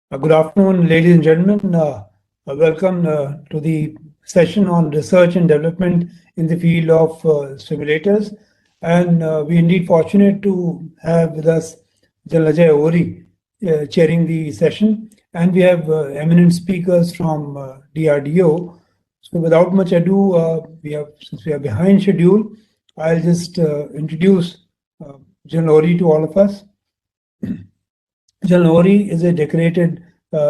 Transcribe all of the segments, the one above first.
Good afternoon, ladies and gentlemen. Welcome to the session on research and development in the field of simulators. And we're indeed fortunate to have with us General Ajay Ori chairing the session. And we have eminent speakers from DRDO. So without much ado, since we are behind schedule, I'll just introduce General Ori to all of us. General Ori is a decorated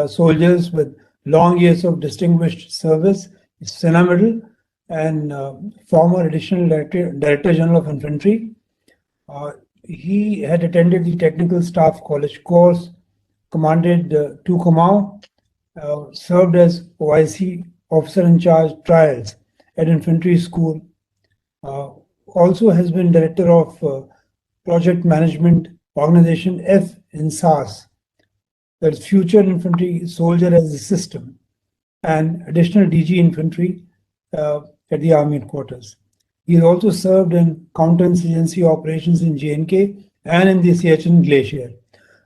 soldier with long years of distinguished service, Sena Medal, and former Additional Director General of Infantry. Uh, he had attended the Technical Staff College course, commanded 2 Command, served as OIC, Officer in Charge Trials at Infantry School. Also has been Director of Project Management Organization F in SAS, that's Future Infantry Soldier as a System, and additional DG Infantry at the Army Headquarters. He has also served in counterinsurgency operations in J&K and in the Siachen Glacier.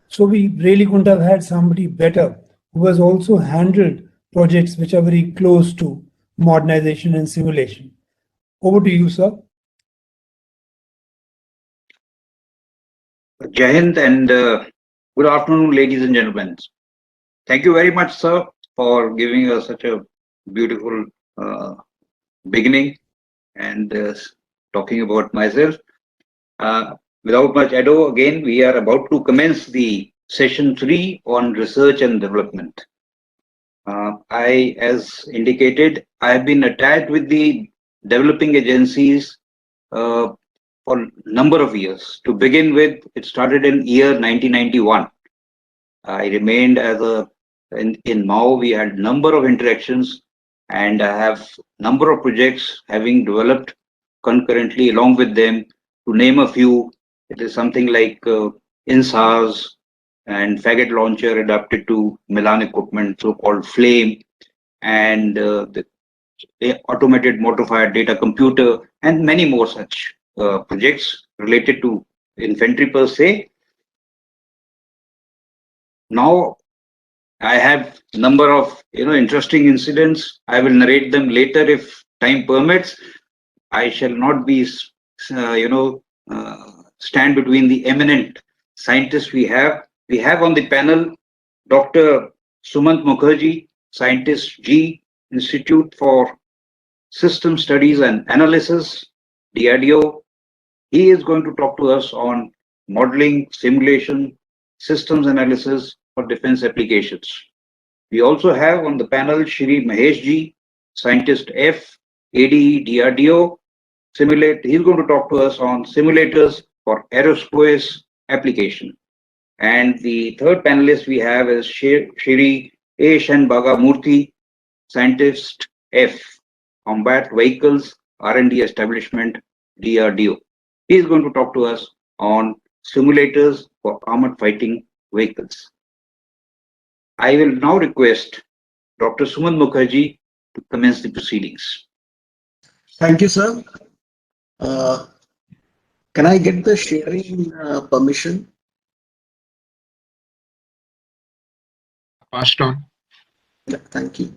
So we really couldn't have had somebody better who has also handled projects which are very close to modernization and simulation. Over to you, sir. Jai Hind and good afternoon, ladies and gentlemen. Thank you very much, sir, for giving us such a beautiful beginning and talking about myself. Without much ado, again, we are about to commence the session 3 on research and development. As indicated, I have been attached with the developing agencies for a number of years. To begin with, it started in year 1991. I remained as in Mao. We had number of interactions, and I have number of projects having developed concurrently along with them. To name a few, it is something like INSARS and faggot launcher adapted to Milan equipment, so-called Flame, and the automated motor fired data computer, and many more such projects related to infantry per se. Now I have number of interesting incidents. I will narrate them later if time permits. I shall not be stand between the eminent scientists we have. We have on the panel Dr. Sumant Mukherjee, scientist, G Institute for System Studies and Analysis, DRDO. He is going to talk to us on modeling, simulation, systems analysis for defense applications. We also have on the panel Shri Mahesh Ji, scientist F, ADE, DRDO. He's going to talk to us on simulators for aerospace application. And the third panelist we have is Shri A. Shan Bagamurthy, scientist F, Combat Vehicles R&D Establishment, DRDO. He is going to talk to us on simulators for armored fighting vehicles. I will now request Dr. Sumant Mukherjee to commence the proceedings. Thank you, sir. Can I get the sharing permission? Passed on. Yeah, thank you.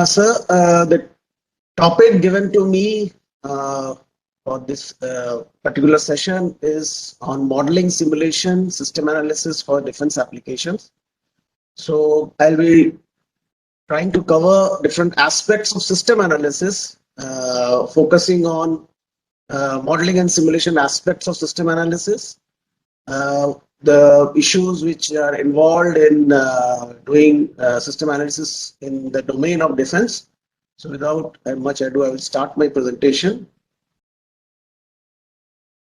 Sir, the topic given to me for this particular session is on modeling, simulation, system analysis for defense applications. So I'll be trying to cover different aspects of system analysis, focusing on modeling and simulation aspects of system analysis, the issues which are involved in doing system analysis in the domain of defense. So without much ado, I will start my presentation.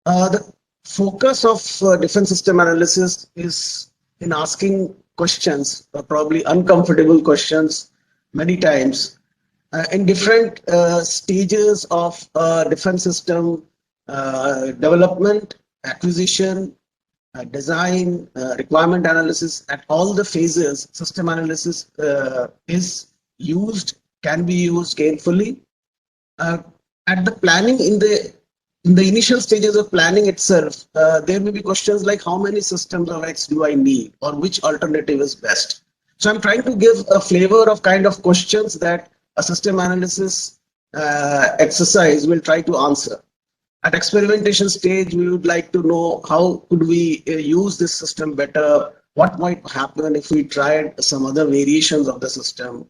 The focus of defense system analysis is in asking questions, probably uncomfortable questions many times, in different stages of defense system development, acquisition, design, requirement analysis. At all the phases, system analysis is used can be used gainfully. At the planning, in the initial stages of planning itself, there may be questions like how many systems of X do I need, or which alternative is best. So I'm trying to give a flavor of kind of questions that a system analysis exercise will try to answer. At experimentation stage, we would like to know how could we use this system better, what might happen if we tried some other variations of the system.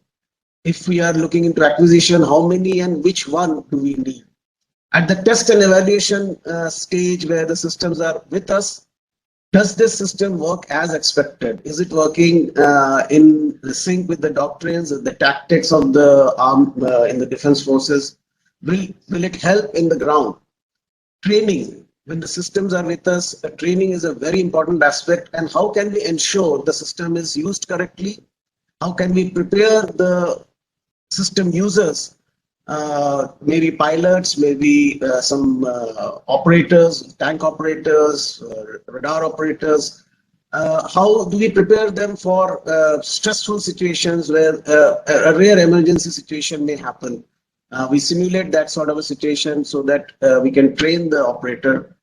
If we are looking into acquisition, how many and which one do we need? At the test and evaluation stage where the systems are with us, does this system work as expected? Is it working in sync with the doctrines, the tactics of the arm in the defense forces? Will it help in the ground? Training, when the systems are with us, training is a very important aspect. And how can we ensure the system is used correctly? How can we prepare the system users, maybe pilots, maybe some operators, tank operators, radar operators? How do we prepare them for stressful situations where a rare emergency situation may happen? We simulate that sort of a situation so that we can train the operator.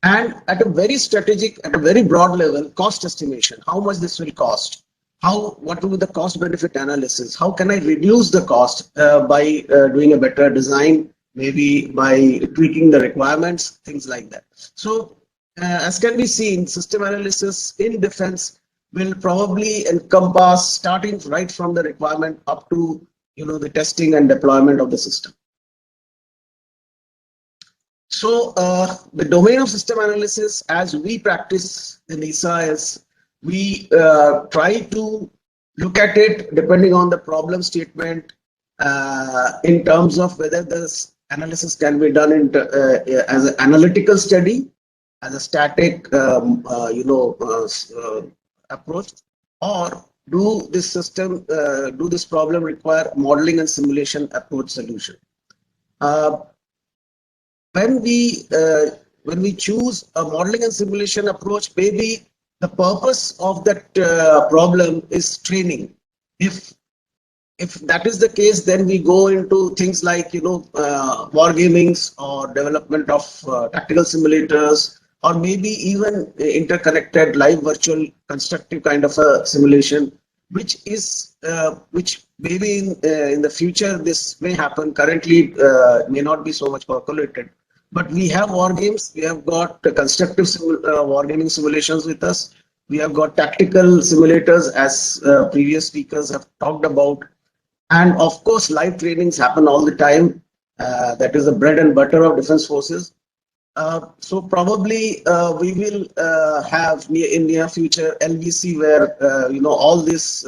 And at a very strategic, at a very broad level, cost estimation, how much this will cost. What will be the cost benefit analysis? How can I reduce the cost by doing a better design, maybe by tweaking the requirements, things like that. So as can be seen, system analysis in defense will probably encompass starting right from the requirement up to the testing and deployment of the system. So the domain of system analysis as we practice in ESA is we try to look at it depending on the problem statement in terms of whether this analysis can be done as an analytical study, as a static approach, or do this problem require modeling and simulation approach solution. When we choose a modeling and simulation approach, maybe the purpose of that problem is training. If that is the case, then we go into things like wargamings or development of tactical simulators, or maybe even interconnected live virtual constructive kind of a simulation, which maybe in the future this may happen. Currently may not be so much percolated, but we have war games. We have got constructive wargaming simulations with us. We have got tactical simulators, as previous speakers have talked about, and of course live trainings happen all the time. That is the bread and butter of defense forces. So probably we will have in near future LVC where all these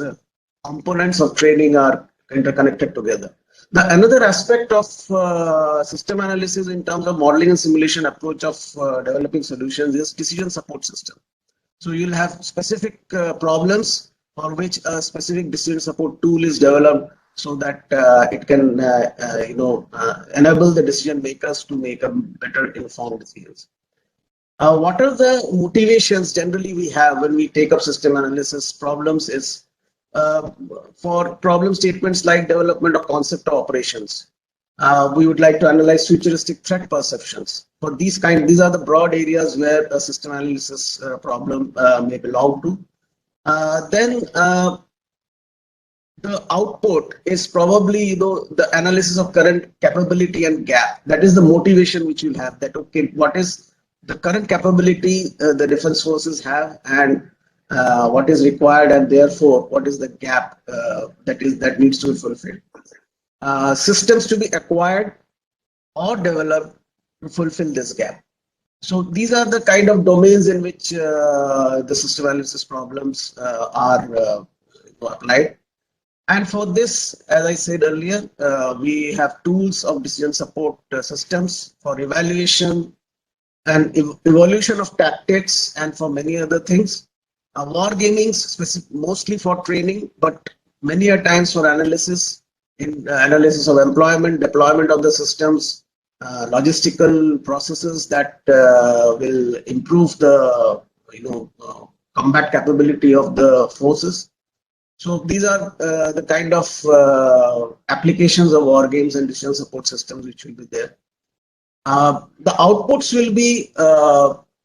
components of training are interconnected together. Another aspect of system analysis in terms of modeling and simulation approach of developing solutions is decision support system. So you'll have specific problems for which a specific decision support tool is developed, so that it can enable the decision makers to make a better informed decisions. What are the motivations generally we have when we take up system analysis problems is for problem statements like development of concept of operations. We would like to analyze futuristic threat perceptions. For these are the broad areas where a system analysis problem may belong to. Then the output is probably the analysis of current capability and gap. That is the motivation which you have, that okay, what is the current capability the defense forces have, and what is required, and therefore what is the gap that needs to be fulfilled. Systems to be acquired or developed to fulfill this gap. So these are the kind of domains in which the system analysis problems are applied. And for this, as I said earlier, we have tools of decision support systems for evaluation and evolution of tactics, and for many other things. Wargaming mostly for training, but many a times for analysis, in analysis of employment, deployment of the systems, logistical processes that will improve the combat capability of the forces. So these are the kind of applications of war games and decision support systems which will be there. The outputs will be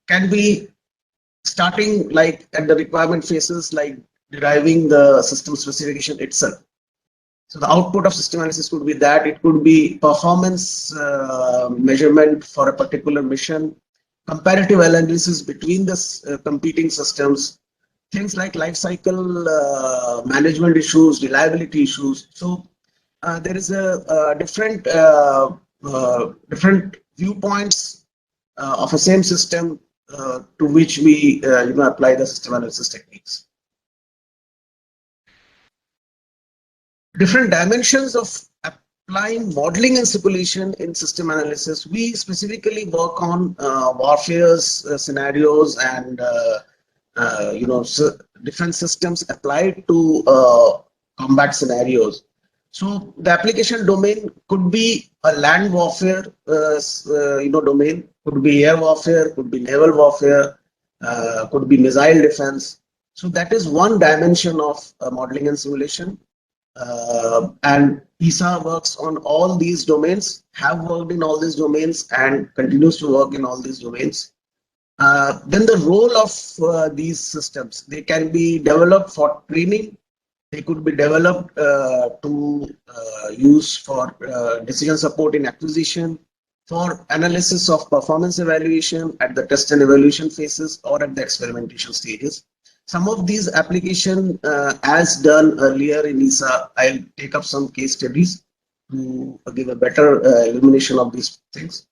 can be starting like at the requirement phases, like deriving the system specification itself. So the output of system analysis could be that. It could be performance measurement for a particular mission, comparative analysis between the competing systems, things like life cycle management issues, reliability issues. So there is a different viewpoints of a same system to which we apply the system analysis techniques. Different dimensions of applying modeling and simulation in system analysis. We specifically work on warfare scenarios and different systems applied to combat scenarios. So the application domain could be a land warfare domain, could be air warfare, could be naval warfare, could be missile defense. So that is one dimension of modeling and simulation. And ESA works on all these domains, have worked in all these domains, and continues to work in all these domains. Then the role of these systems, they can be developed for training, they could be developed to use for decision support in acquisition, for analysis of performance evaluation at the test and evaluation phases or at the experimentation stages. Some of these applications, as done earlier in ESA, I'll take up some case studies to give a better illumination of these things.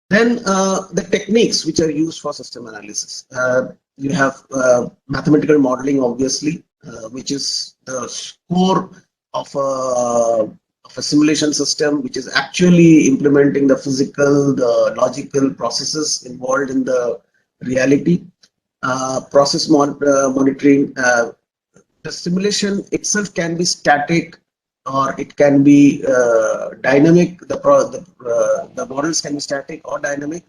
Then the techniques which are used for system analysis. You have mathematical modeling, obviously, which is the core of a simulation system, which is actually implementing the physical, the logical processes involved in the reality. Process monitoring. The simulation itself can be static or it can be dynamic. The models can be static or dynamic,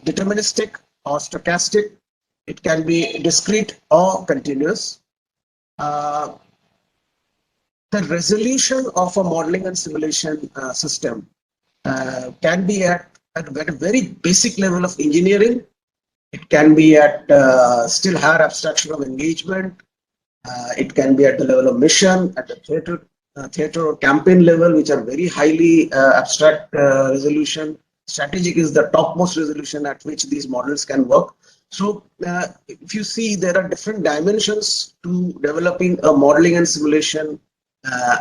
deterministic or stochastic. It can be discrete or continuous. The resolution of a modeling and simulation system can be at a very basic level of engineering. It can be at still higher abstraction of engagement. It can be at the level of mission, at the theater or campaign level, which are very highly abstract resolution. Strategic is the topmost resolution at which these models can work. So if you see, there are different dimensions to developing a modeling and simulation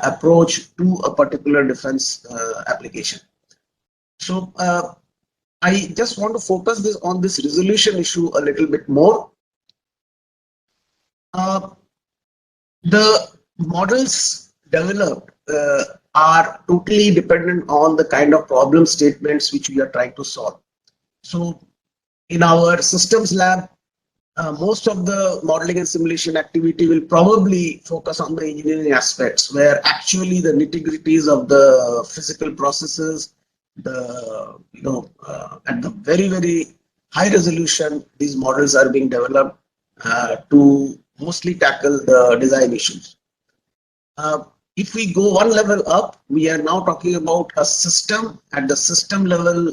approach to a particular defense application. So I just want to focus on this resolution issue a little bit more. The models developed are totally dependent on the kind of problem statements which we are trying to solve. So in our systems lab, most of the modeling and simulation activity will probably focus on the engineering aspects, where actually the nitty-gritties of the physical processes, at the very high resolution, these models are being developed to mostly tackle the design issues. If we go one level up, we are now talking about a system. At the system level,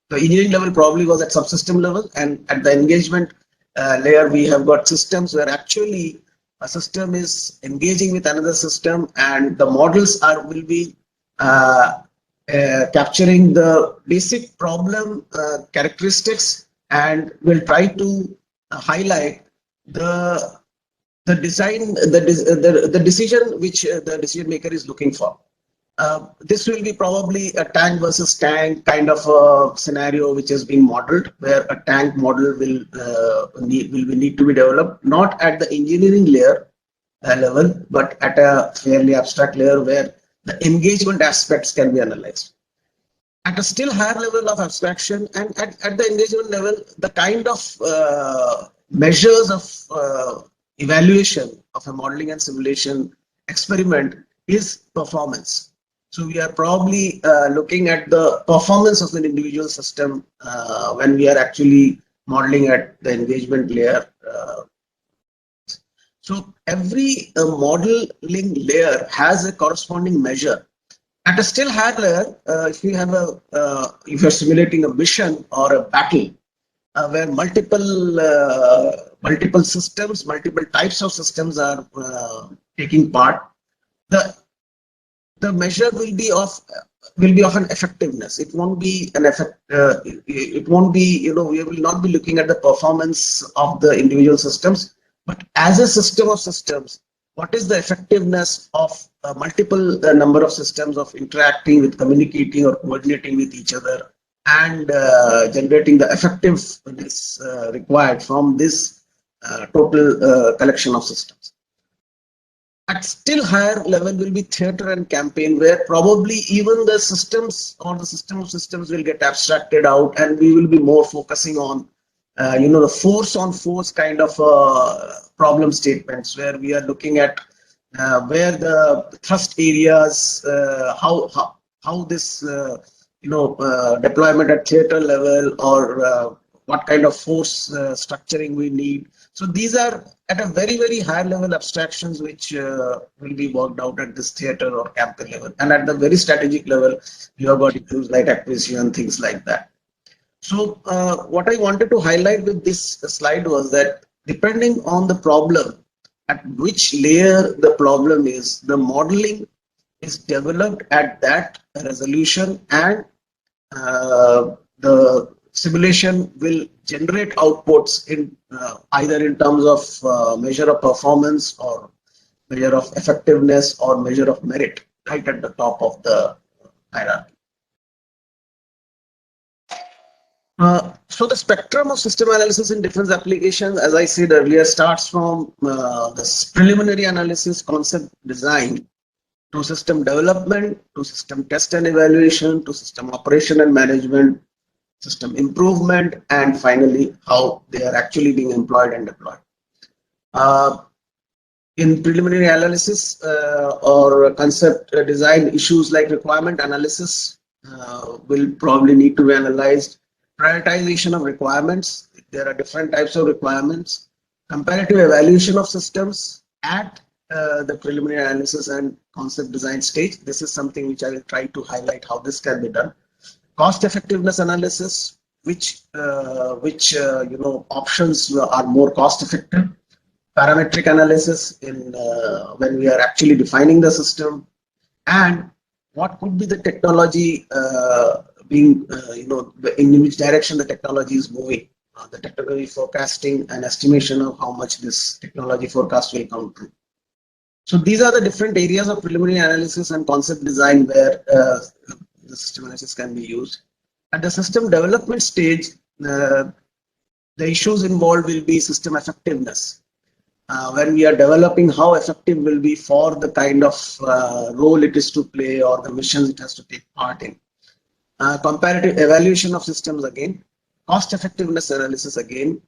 the engineering level probably was at subsystem level, and at the engagement layer, we have got systems where actually a system is engaging with another system, and the models will be capturing the basic problem characteristics, and will try to highlight the design, the decision which the decision maker is looking for. This will be probably a tank versus tank kind of a scenario which is being modeled, where a tank model will need to be developed, not at the engineering layer level, but at a fairly abstract layer where the engagement aspects can be analyzed. At a still higher level of abstraction, and at the engagement level, the kind of measures of evaluation of a modeling and simulation experiment is performance. So we are probably looking at the performance of an individual system when we are actually modeling at the engagement layer So every modeling layer has a corresponding measure. At a still higher layer, if you have if you're simulating a mission or a battle, where multiple systems, multiple types of systems are taking part, the measure will be of an effectiveness. It won't be an effect. It won't be, we will not be looking at the performance of the individual systems, but as a system of systems, what is the effectiveness of multiple number of systems of interacting with, communicating or coordinating with each other, and generating the effectiveness required from this total collection of systems. At still higher level will be theater and campaign, where probably even the systems or the system of systems will get abstracted out, and we will be more focusing on the force on force kind of problem statements, where we are looking at where the thrust areas, how this deployment at theater level, or what kind of force structuring we need. So these are at a very, very high level abstractions which will be worked out at this theater or campaign level. And at the very strategic level, you have got issues like acquisition, things like that. So what I wanted to highlight with this slide was that depending on the problem, at which layer the problem is, the modeling is developed at that resolution, and the simulation will generate outputs in either in terms of measure of performance, or measure of effectiveness, or measure of merit, right at the top of the hierarchy. So the spectrum of system analysis in defense applications, as I said earlier, starts from the preliminary analysis, concept design, to system development, to system test and evaluation, to system operation and management, system improvement, and finally how they are actually being employed and deployed. In preliminary analysis or concept design, issues like requirement analysis will probably need to be analyzed. Prioritization of requirements, there are different types of requirements. Comparative evaluation of systems at the preliminary analysis and concept design stage. This is something which I will try to highlight how this can be done. Cost effectiveness analysis, which options are more cost effective. Parametric analysis in when we are actually defining the system, and what could be the technology in which direction the technology is moving. The technology forecasting and estimation of how much this technology forecast will come through. So these are the different areas of preliminary analysis and concept design where the system analysis can be used. At the system development stage, the issues involved will be system effectiveness. When we are developing, how effective will be for the kind of role it is to play or the missions it has to take part in. Comparative evaluation of systems again, cost effectiveness analysis again,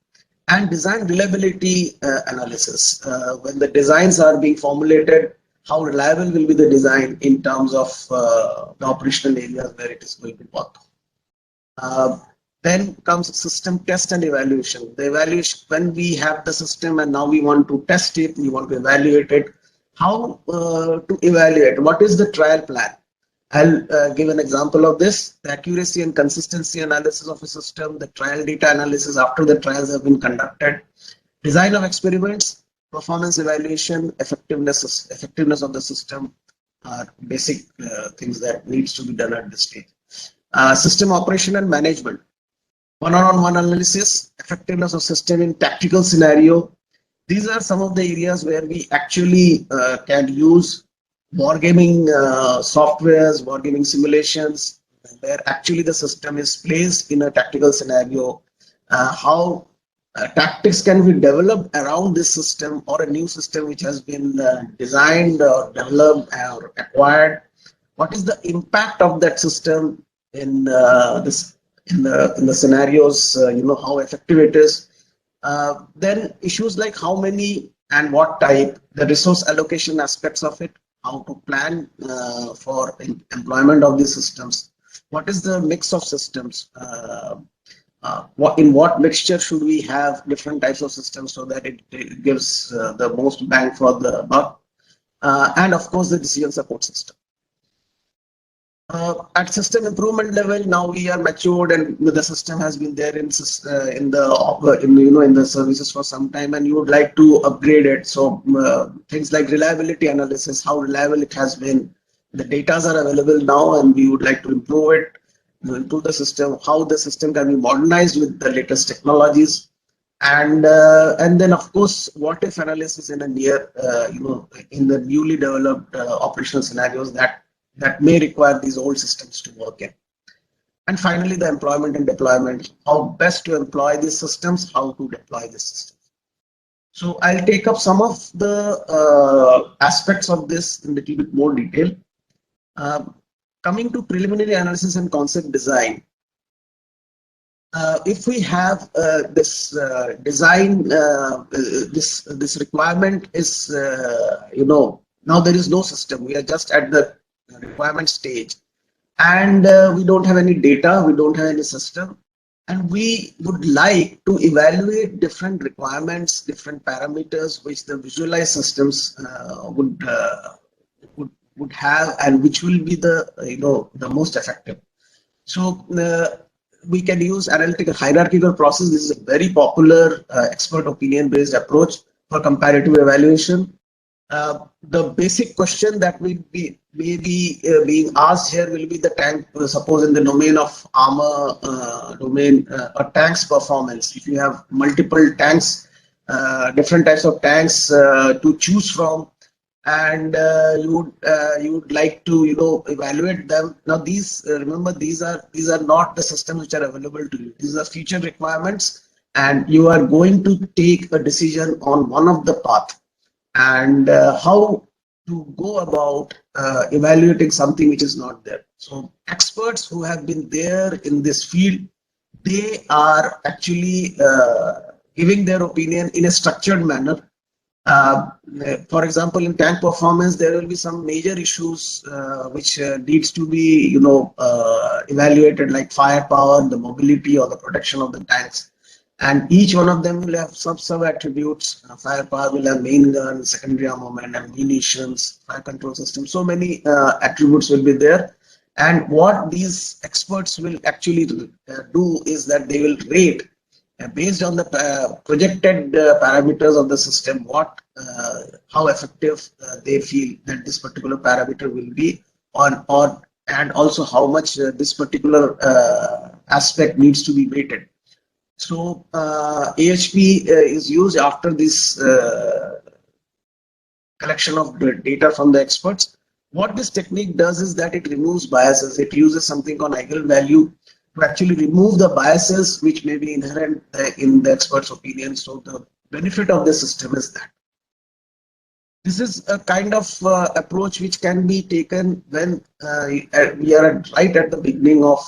and design reliability analysis. When the designs are being formulated, how reliable will be the design in terms of the operational areas where it is going to work. Then comes system test and evaluation. The evaluation, when we have the system and now we want to test it, we want to evaluate it. How to evaluate? What is the trial plan? I'll give an example of this. The accuracy and consistency analysis of a system, the trial data analysis after the trials have been conducted, design of experiments, performance evaluation, effectiveness of the system are basic things that needs to be done at this stage. System operation and management, one-on-one analysis, effectiveness of system in tactical scenario. These are some of the areas where we actually can use wargaming softwares, wargaming simulations, where actually the system is placed in a tactical scenario. How tactics can be developed around this system or a new system which has been designed or developed or acquired. What is the impact of that system in the scenarios? How effective it is. Then issues like how many and what type, the resource allocation aspects of it, how to plan for employment of these systems, what is the mix of systems, what mixture should we have different types of systems so that it gives the most bang for the buck, and of course the decision support system. At system improvement level, now we are matured and the system has been there in the services for some time, and you would like to upgrade it. So things like reliability analysis, how reliable it has been, the data are available now, and we would like to improve the system, how the system can be modernized with the latest technologies, and then of course what if analysis in a in the newly developed operational scenarios that may require these old systems to work in. And finally, the employment and deployment, how best to employ these systems, how to deploy these systems. So I'll take up some of the aspects of this in a little bit more detail. Coming to preliminary analysis and concept design, if we have this design, this requirement is, now there is no system. We are just at the requirement stage, and we don't have any data, we don't have any system, and we would like to evaluate different requirements, different parameters which the visualized systems would have, and which will be the most effective. So we can use analytical hierarchical process. This is a very popular expert opinion based approach for comparative evaluation. The basic question that may be being asked here will be the tank, suppose in the domain of armor or tanks performance. If you have multiple tanks, different types of tanks to choose from, and you would like to evaluate them. Now these remember, these are not the systems which are available to you. These are future requirements, and you are going to take a decision on one of the path, and how to go about evaluating something which is not there. So experts who have been there in this field, they are actually giving their opinion in a structured manner. For example, in tank performance, there will be some major issues which needs to be evaluated, like firepower, the mobility or the protection of the tanks. And each one of them will have some sub attributes. Firepower will have main gun, secondary armament, ammunitions, fire control system. So many attributes will be there. And what these experts will actually do is that they will rate based on the projected parameters of the system, how effective they feel that this particular parameter will be and also how much this particular aspect needs to be weighted. So AHP is used after this collection of data from the experts. What this technique does is that it removes biases. It uses something called eigenvalue to actually remove the biases which may be inherent in the expert's opinion. So the benefit of the system is that this is a kind of approach which can be taken when we are right at the beginning of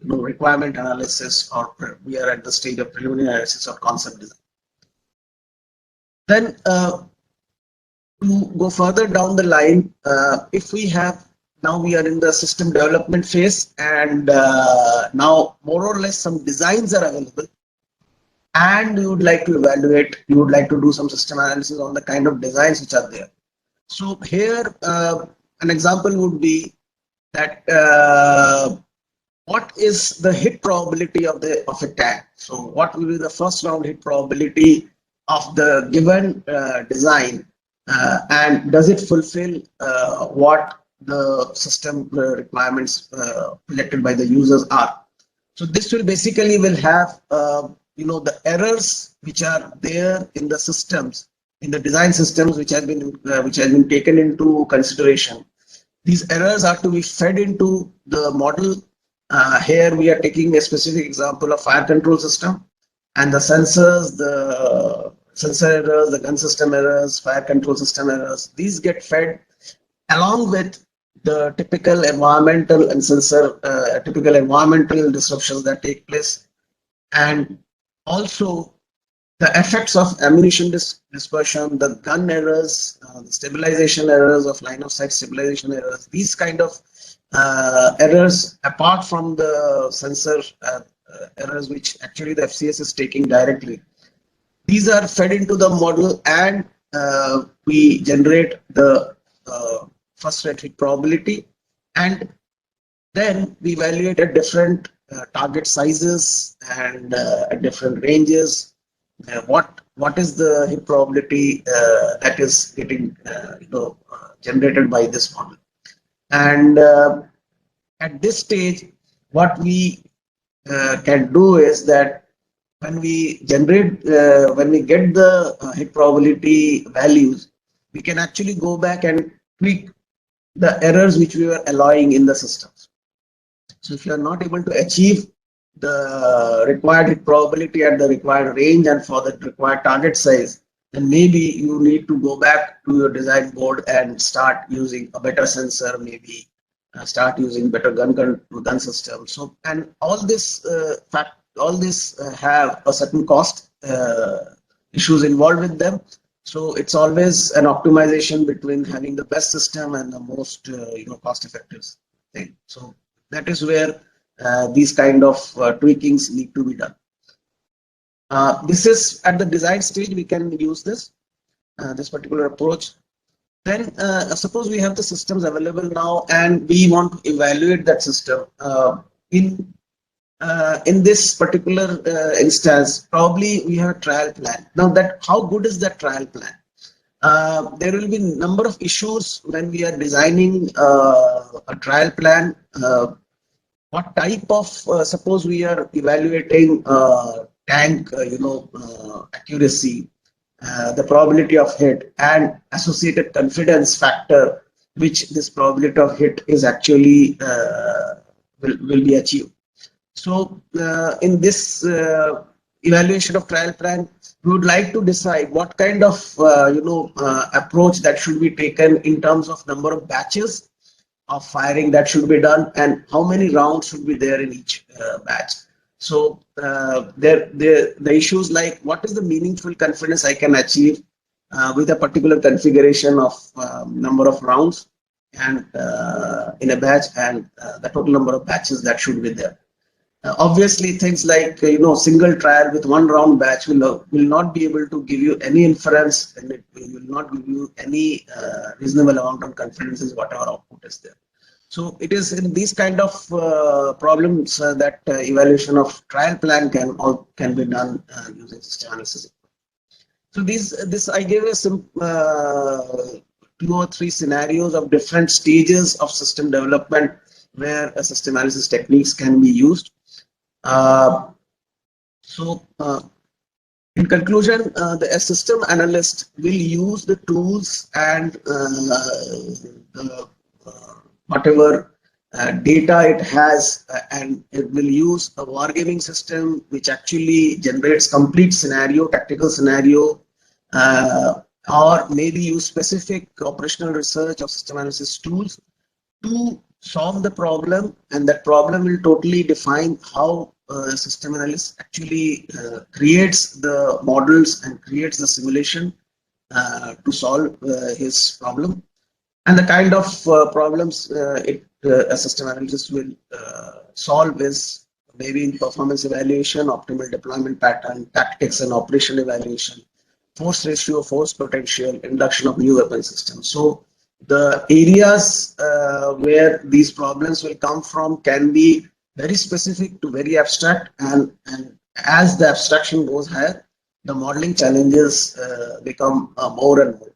requirement analysis, or we are at the stage of preliminary analysis or concept design. Then to go further down the line, if we have, now we are in the system development phase, and now more or less some designs are available, and you would like to evaluate, you would like to do some system analysis on the kind of designs which are there. So here an example would be that what is the hit probability of a tank? So what will be the first round hit probability of the given design, and does it fulfill what the system requirements projected by the users are? So this will basically have the errors which are there in the systems, in the design systems which has been taken into consideration. These errors are to be fed into the model. Here we are taking a specific example of fire control system, and the sensors, the sensor errors, the gun system errors, fire control system errors, these get fed along with the typical environmental and sensor typical environmental disruptions that take place, and also the effects of ammunition dispersion, the gun errors, the stabilization errors of line of sight stabilization errors. These kind of errors apart from the sensor errors, which actually the FCS is taking directly. These are fed into the model, and we generate the first rate hit probability, and then we evaluate at different target sizes and at different ranges. What is the hit probability that is getting generated by this model? And at this stage, what we can do is that when we generate, when we get the hit probability values, we can actually go back and tweak the errors which we were allowing in the systems. So if you are not able to achieve the required hit probability at the required range and for the required target size, then maybe you need to go back to your design board and start using a better sensor, maybe start using better gun system. So, and all this have a certain cost issues involved with them. So it's always an optimization between having the best system and the most cost effective thing. So that is where these kind of tweakings need to be done. This is at the design stage. We can use this particular approach. Then suppose we have the systems available now, and we want to evaluate that system in this particular instance. Probably we have a trial plan. Now, that how good is that trial plan? There will be a number of issues when we are designing a trial plan. What type of suppose we are evaluating tank accuracy, the probability of hit, and associated confidence factor, which this probability of hit is actually will be achieved. So in this evaluation of trial plan, we would like to decide what kind of approach that should be taken in terms of number of batches of firing that should be done, and how many rounds should be there in each batch. So the issues like what is the meaningful confidence I can achieve with a particular configuration of number of rounds and in a batch, and the total number of batches that should be there. Obviously, things like single trial with one round batch will not be able to give you any inference, and it will not give you any reasonable amount of confidence is whatever output is there. So it is in these kind of problems that evaluation of trial plan can be done using system analysis. So this I gave a 2 or 3 scenarios of different stages of system development where a system analysis techniques can be used. In conclusion, the system analyst will use the tools and whatever data it has, and it will use a wargaming system which actually generates complete scenario, tactical scenario, or maybe use specific operational research of system analysis tools to solve the problem, and that problem will totally define how system analyst actually creates the models and creates the simulation to solve his problem. And the kind of problems a system analyst will solve is maybe in performance evaluation, optimal deployment pattern, tactics and operation evaluation, force ratio, force potential, induction of new weapon systems. So the areas where these problems will come from can be very specific to very abstract, and as the abstraction goes higher, the modeling challenges become more and more.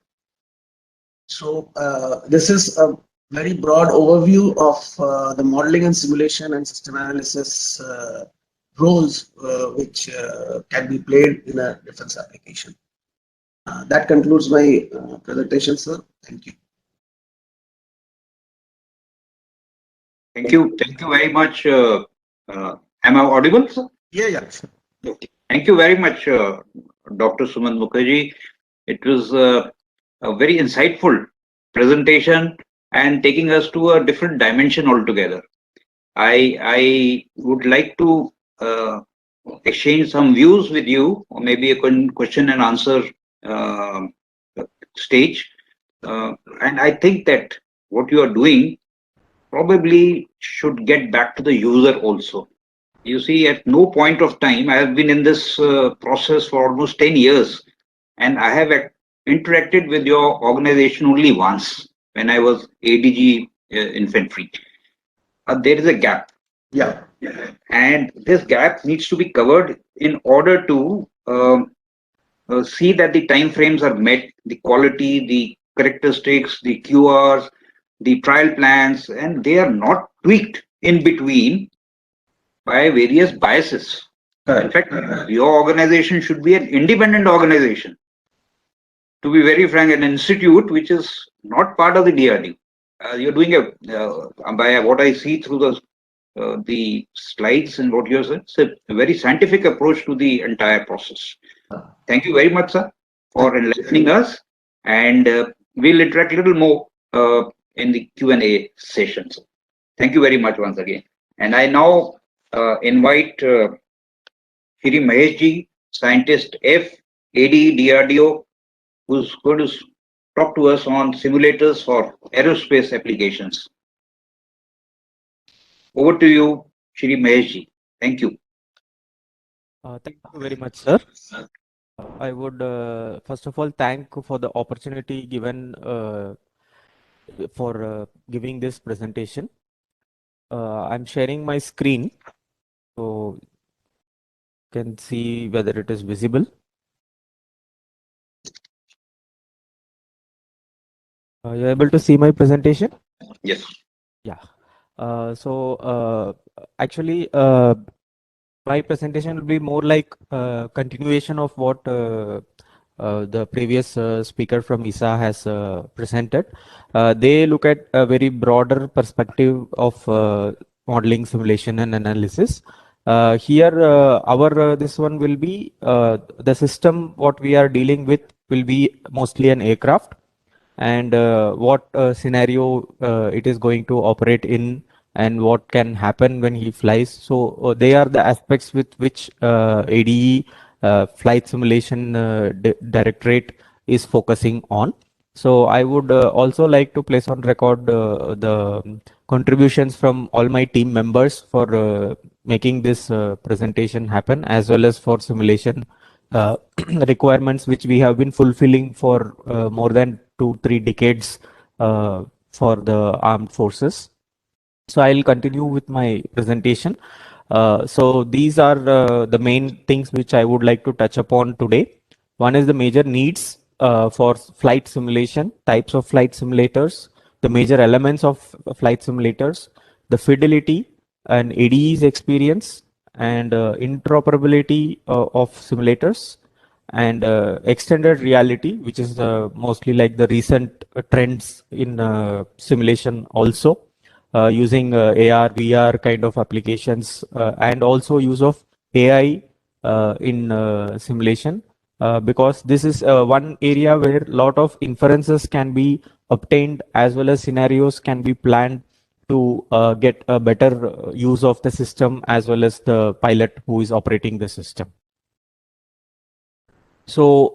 So this is a very broad overview of the modeling and simulation and system analysis roles which can be played in a defense application. That concludes my presentation, sir. Thank you. Thank you very much. Am I audible, sir? Yeah. Okay. Thank you very much, Dr. Sumant Mukherjee. It was a very insightful presentation and taking us to a different dimension altogether. I would like to exchange some views with you, or maybe a question and answer stage. And I think that what you are doing probably should get back to the user also. You see, at no point of time, I have been in this process for almost 10 years, and I have interacted with your organization only once when I was ADG infantry. There is a gap, Yeah. and this gap needs to be covered in order to see that the time frames are met, the quality, the characteristics, the QRs, the trial plans, and they are not tweaked in between by various biases. In Correct. fact, your organization should be an independent organization. To be very frank, an institute which is not part of the DRDO. You're doing by what I see through the slides and what you said, it's a very scientific approach to the entire process. Thank you very much, sir, for enlightening us, and we'll interact a little more in the Q&A sessions. Thank you very much once again. And I now invite Shri Mahesh ji, scientist F, AD, DRDO, who's going to talk to us on simulators for aerospace applications. Over to you, Shri Mahesh ji. Thank you. Thank you very much, sir. I would first of all thank for the opportunity given for giving this presentation. I'm sharing my screen, so you can see whether it is visible. Are you able to see my presentation? Yes. Yeah. Actually, my presentation will be more like continuation of what the previous speaker from ISA has presented. They look at a very broader perspective of modeling, simulation, and analysis. Here, this one will be the system. What we are dealing with will be mostly an aircraft, and what scenario it is going to operate in, and what can happen when he flies. So they are the aspects with which ADE Flight Simulation Directorate is focusing on. So I would also like to place on record the contributions from all my team members for making this presentation happen, as well as for simulation requirements which we have been fulfilling for more than 2-3 decades for the armed forces. So I'll continue with my presentation. So these are the main things which I would like to touch upon today. One is the major needs for flight simulation, types of flight simulators, the major elements of flight simulators, the fidelity and ADE's experience, and interoperability of simulators, and extended reality, which is mostly like the recent trends in simulation also, using AR, VR kind of applications, and also use of AI in simulation, because this is one area where a lot of inferences can be obtained, as well as scenarios can be planned to get a better use of the system, as well as the pilot who is operating the system. So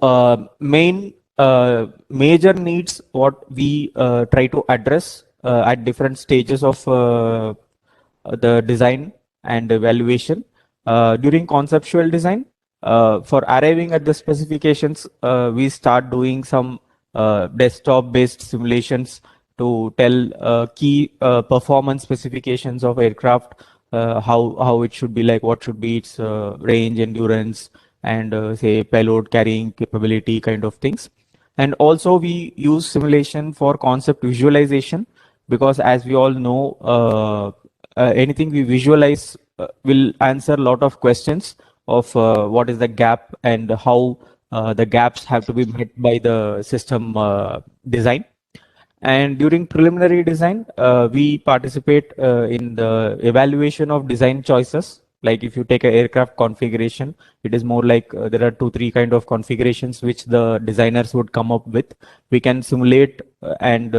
major needs what we try to address at different stages of the design and evaluation. During conceptual design, for arriving at the specifications, we start doing some desktop-based simulations to tell key performance specifications of aircraft, how it should be, like what should be its range, endurance, and say payload carrying capability kind of things. And also we use simulation for concept visualization, because as we all know, anything we visualize will answer a lot of questions of what is the gap and how the gaps have to be met by the system design. And during preliminary design, we participate in the evaluation of design choices. Like if you take an aircraft configuration, it is more like there are 2-3 kind of configurations which the designers would come up with. We can simulate and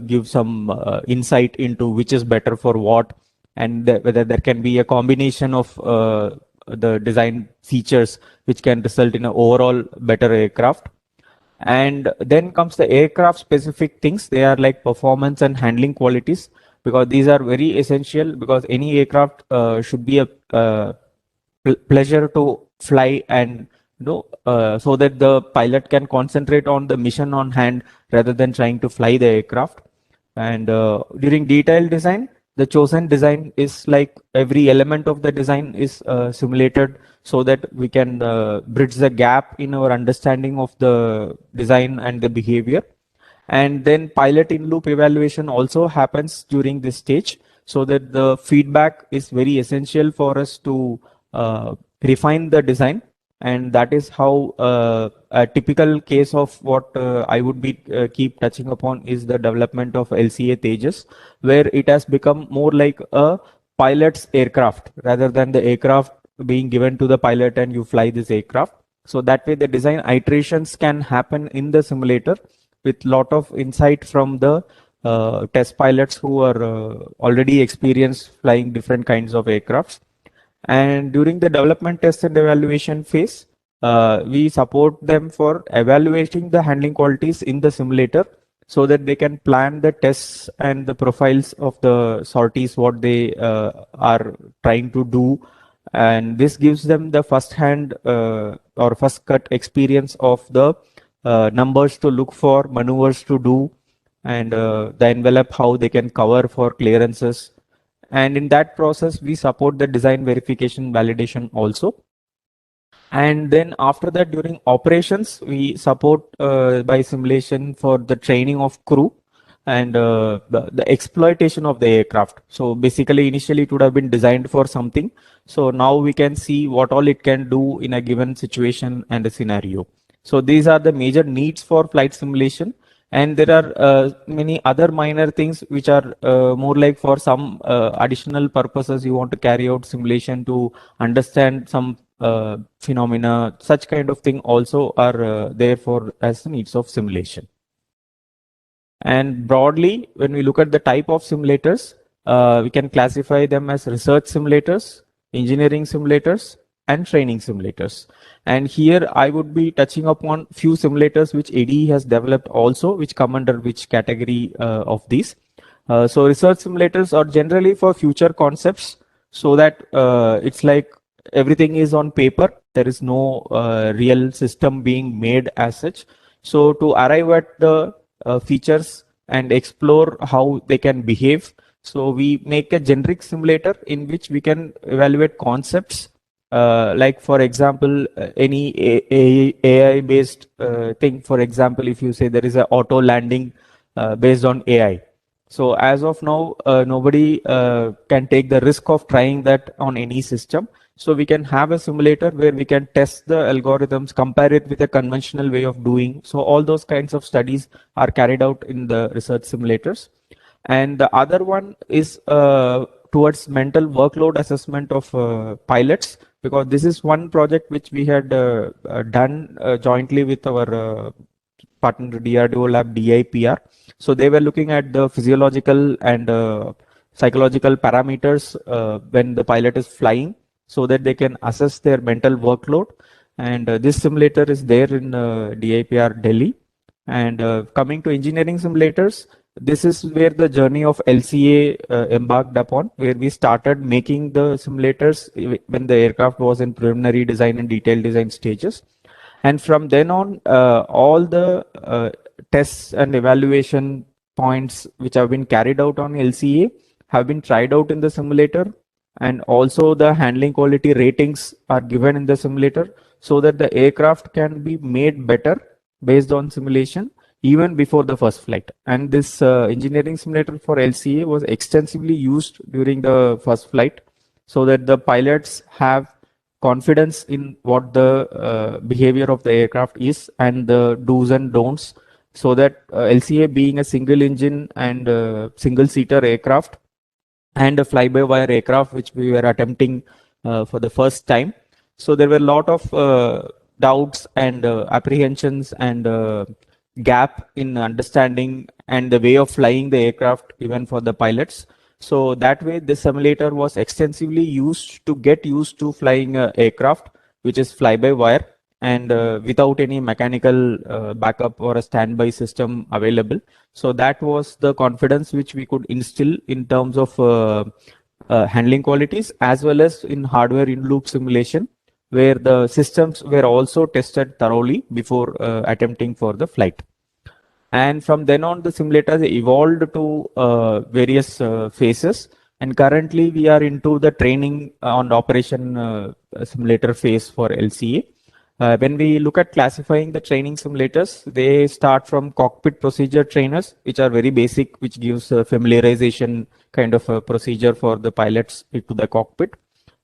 give some insight into which is better for what, and whether there can be a combination of the design features which can result in an overall better aircraft. And then comes the aircraft specific things. They are like performance and handling qualities. because these are very essential, because any aircraft should be a pleasure to fly, and so that the pilot can concentrate on the mission on hand rather than trying to fly the aircraft. And during detailed design, the chosen design is like every element of the design is simulated, so that we can bridge the gap in our understanding of the design and the behavior. And then pilot in loop evaluation also happens during this stage, so that the feedback is very essential for us to refine the design. And that is how a typical case of what I would be keep touching upon is the development of LCA Tejas, where it has become more like a pilot's aircraft rather than the aircraft being given to the pilot and you fly this aircraft. So that way the design iterations can happen in the simulator with lot of insight from the test pilots who are already experienced flying different kinds of aircrafts. And during the development, test and evaluation phase, we support them for evaluating the handling qualities in the simulator, so that they can plan the tests and the profiles of the sorties, what they are trying to do. And this gives them the first hand or first cut experience of the numbers to look for, maneuvers to do, and the envelope, how they can cover for clearances. And in that process, we support the design verification validation also. And then after that, during operations, we support by simulation for the training of crew and the exploitation of the aircraft. So basically, initially it would have been designed for something. So now we can see what all it can do in a given situation and a scenario. So these are the major needs for flight simulation. And there are many other minor things which are more like for some additional purposes you want to carry out simulation to understand some phenomena. Such kind of thing also are there for as the needs of simulation. And broadly, when we look at the type of simulators, we can classify them as research simulators, engineering simulators, and training simulators. And here I would be touching upon few simulators which ADE has developed also, which come under which category of these. So research simulators are generally for future concepts, so that it's like everything is on paper. There is no real system being made as such. So to arrive at the features and explore how they can behave, so we make a generic simulator in which we can evaluate concepts. Like for example, any AI based thing. For example, if you say there is an auto landing based on AI. So as of now, nobody can take the risk of trying that on any system. So we can have a simulator where we can test the algorithms, compare it with a conventional way of doing. So all those kinds of studies are carried out in the research simulators. And the other one is towards mental workload assessment of pilots, because this is one project which we had done jointly with our partner DRDO lab DIPR. So they were looking at the physiological and psychological parameters when the pilot is flying, so that they can assess their mental workload. And this simulator is there in DIPR Delhi. And coming to engineering simulators, this is where the journey of LCA embarked upon, where we started making the simulators when the aircraft was in preliminary design and detailed design stages. And from then on, all the tests and evaluation points which have been carried out on LCA have been tried out in the simulator. And also the handling quality ratings are given in the simulator, so that the aircraft can be made better based on simulation even before the first flight. And this engineering simulator for LCA was extensively used during the first flight, so that the pilots have confidence in what the behavior of the aircraft is and the do's and don'ts, so that LCA being a single engine and single seater aircraft and a fly-by-wire aircraft which we were attempting for the first time. So there were a lot of doubts and apprehensions and gap in understanding and the way of flying the aircraft even for the pilots. So that way the simulator was extensively used to get used to flying a aircraft which is fly-by-wire. and without any mechanical backup or a standby system available. So that was the confidence which we could instill in terms of handling qualities, as well as in hardware in loop simulation, where the systems were also tested thoroughly before attempting for the flight. And from then on, the simulators evolved to various phases. And currently, we are into the training on operation simulator phase for LCA. When we look at classifying the training simulators, they start from cockpit procedure trainers, which are very basic, which gives a familiarization kind of a procedure for the pilots into the cockpit,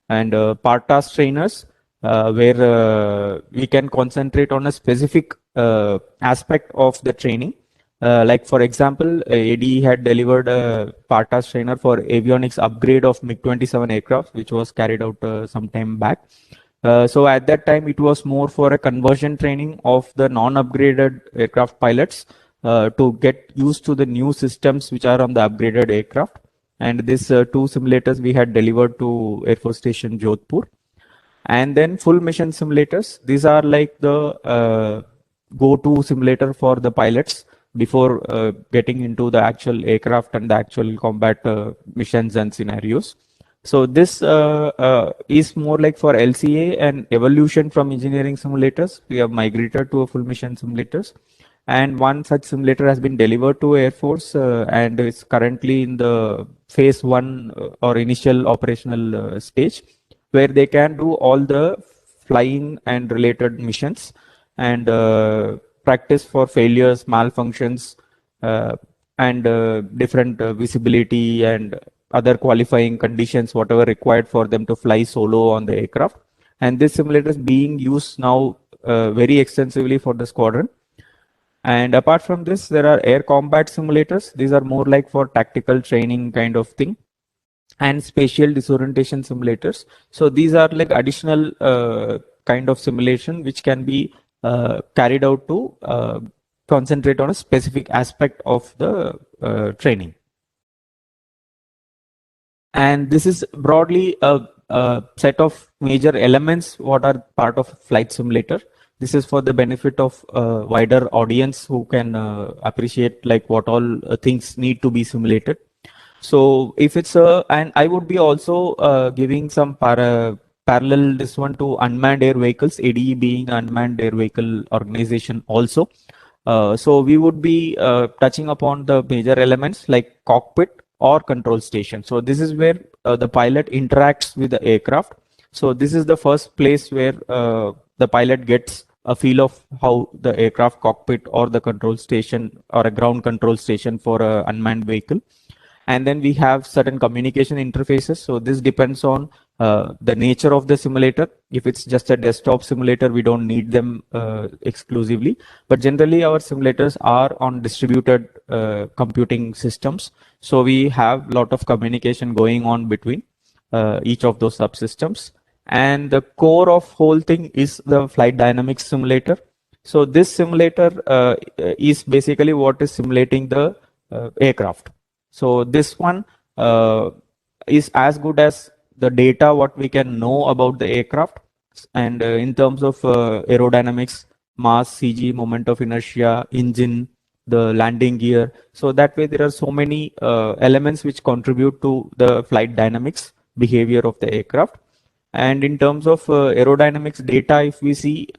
and part task trainers, where we can concentrate on a specific aspect of the training. Like for example, ADE had delivered a part task trainer for avionics upgrade of MiG-27 aircraft, which was carried out some time back. So at that time, it was more for a conversion training of the non-upgraded aircraft pilots to get used to the new systems which are on the upgraded aircraft. And this two simulators we had delivered to Air Force Station Jodhpur. And then full mission simulators. These are like the go-to simulator for the pilots before getting into the actual aircraft and the actual combat missions and scenarios. So this is more like for LCA and evolution from engineering simulators. We have migrated to a full mission simulators. And one such simulator has been delivered to Air Force and is currently in the phase 1 or initial operational stage, where they can do all the flying and related missions and practice for failures, malfunctions, and different visibility and other qualifying conditions, whatever required for them to fly solo on the aircraft. And this simulator is being used now very extensively for the squadron. And apart from this, there are air combat simulators. These are more like for tactical training kind of thing, and spatial disorientation simulators. So these are like additional kind of simulation which can be carried out to concentrate on a specific aspect of the training. And this is broadly a set of major elements what are part of flight simulator. This is for the benefit of wider audience who can appreciate like what all things need to be simulated. So if it's and I would be also giving some parallel this one to unmanned air vehicles, ADE being unmanned air vehicle organization also. So we would be touching upon the major elements like cockpit or control station. So this is where the pilot interacts with the aircraft. So this is the first place where the pilot gets a feel of how the aircraft cockpit or the control station or a ground control station for a unmanned vehicle. And then we have certain communication interfaces. So this depends on the nature of the simulator. If it's just a desktop simulator, we don't need them exclusively. But generally, our simulators are on distributed computing systems. So we have a lot of communication going on between each of those subsystems. And the core of whole thing is the flight dynamics simulator. So this simulator is basically what is simulating the aircraft. So this one is as good as the data what we can know about the aircraft, and in terms of aerodynamics, mass, CG, moment of inertia, engine, the landing gear. So that way there are so many elements which contribute to the flight dynamics behavior of the aircraft. And in terms of aerodynamics data, if we see,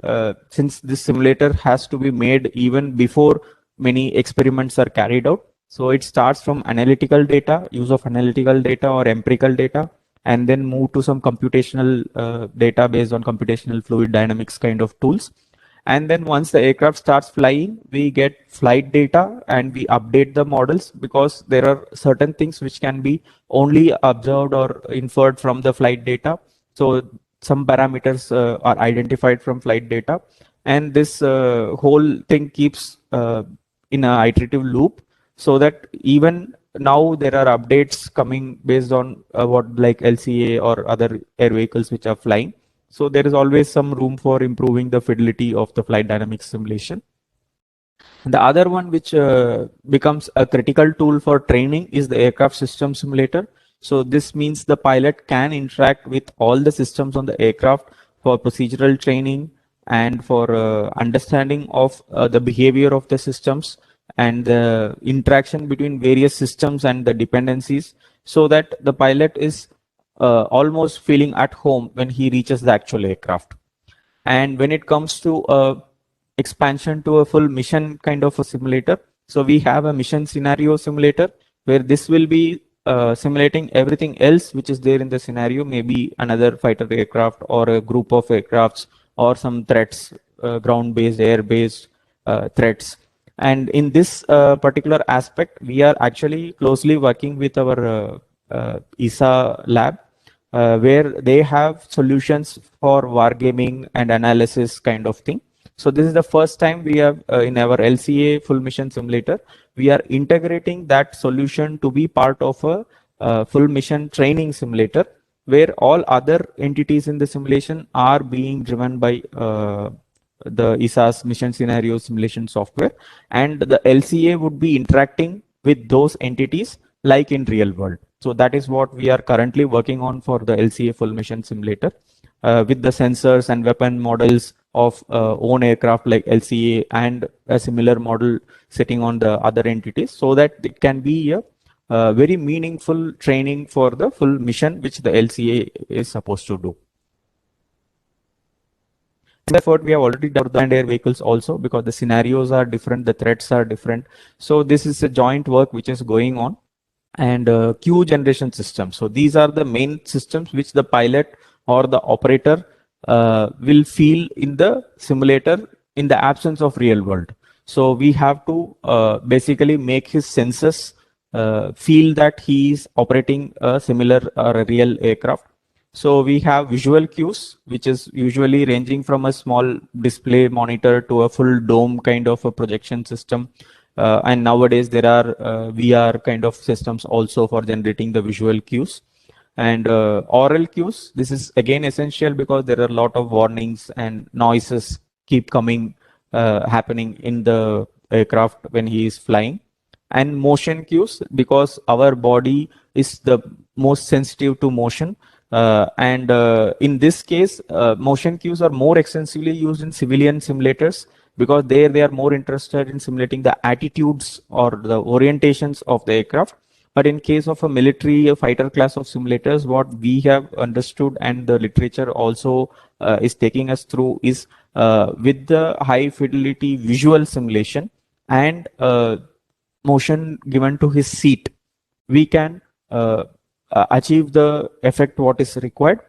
since this simulator has to be made even before many experiments are carried out, so it starts from analytical data, use of analytical data or empirical data, and then move to some computational data based on computational fluid dynamics kind of tools. And then once the aircraft starts flying, we get flight data and we update the models, because there are certain things which can be only observed or inferred from the flight data. So some parameters are identified from flight data, and this whole thing keeps in a iterative loop, so that even now there are updates coming based on what like LCA or other air vehicles which are flying. So there is always some room for improving the fidelity of the flight dynamics simulation. The other one which becomes a critical tool for training is the aircraft system simulator. So this means the pilot can interact with all the systems on the aircraft for procedural training, and for understanding of the behavior of the systems and the interaction between various systems and the dependencies, so that the pilot is almost feeling at home when he reaches the actual aircraft. And when it comes to expansion to a full mission kind of a simulator, so we have a mission scenario simulator where this will be simulating everything else which is there in the scenario, maybe another fighter aircraft or a group of aircrafts or some threats, ground-based, air-based threats. And in this particular aspect, we are actually closely working with our ESA lab, where they have solutions for wargaming and analysis kind of thing. So this is the first time we have in our LCA full mission simulator, we are integrating that solution to be part of a full mission training simulator, where all other entities in the simulation are being driven by the ESA's mission scenario simulation software, and the LCA would be interacting with those entities like in real world. So that is what we are currently working on for the LCA full mission simulator, with the sensors and weapon models of own aircraft like LCA and a similar model sitting on the other entities, so that it can be a very meaningful training for the full mission which the LCA is supposed to do. Therefore, we have already done the air vehicles also, because the scenarios are different, the threats are different. So this is a joint work which is going on. And queue generation system. So these are the main systems which the pilot or the operator will feel in the simulator in the absence of real world. So we have to basically make his senses feel that he is operating a similar or a real aircraft. So we have visual cues, which is usually ranging from a small display monitor to a full dome kind of a projection system. And nowadays there are VR kind of systems also for generating the visual cues. And oral cues, this is again essential because there are a lot of warnings and noises keep coming, happening in the aircraft when he is flying. And motion cues, because our body is the most sensitive to motion. And in this case, motion cues are more extensively used in civilian simulators, because there they are more interested in simulating the attitudes or the orientations of the aircraft. But in case of a military, a fighter class of simulators, what we have understood and the literature also is taking us through is with the high fidelity visual simulation and motion given to his seat, we can achieve the effect what is required.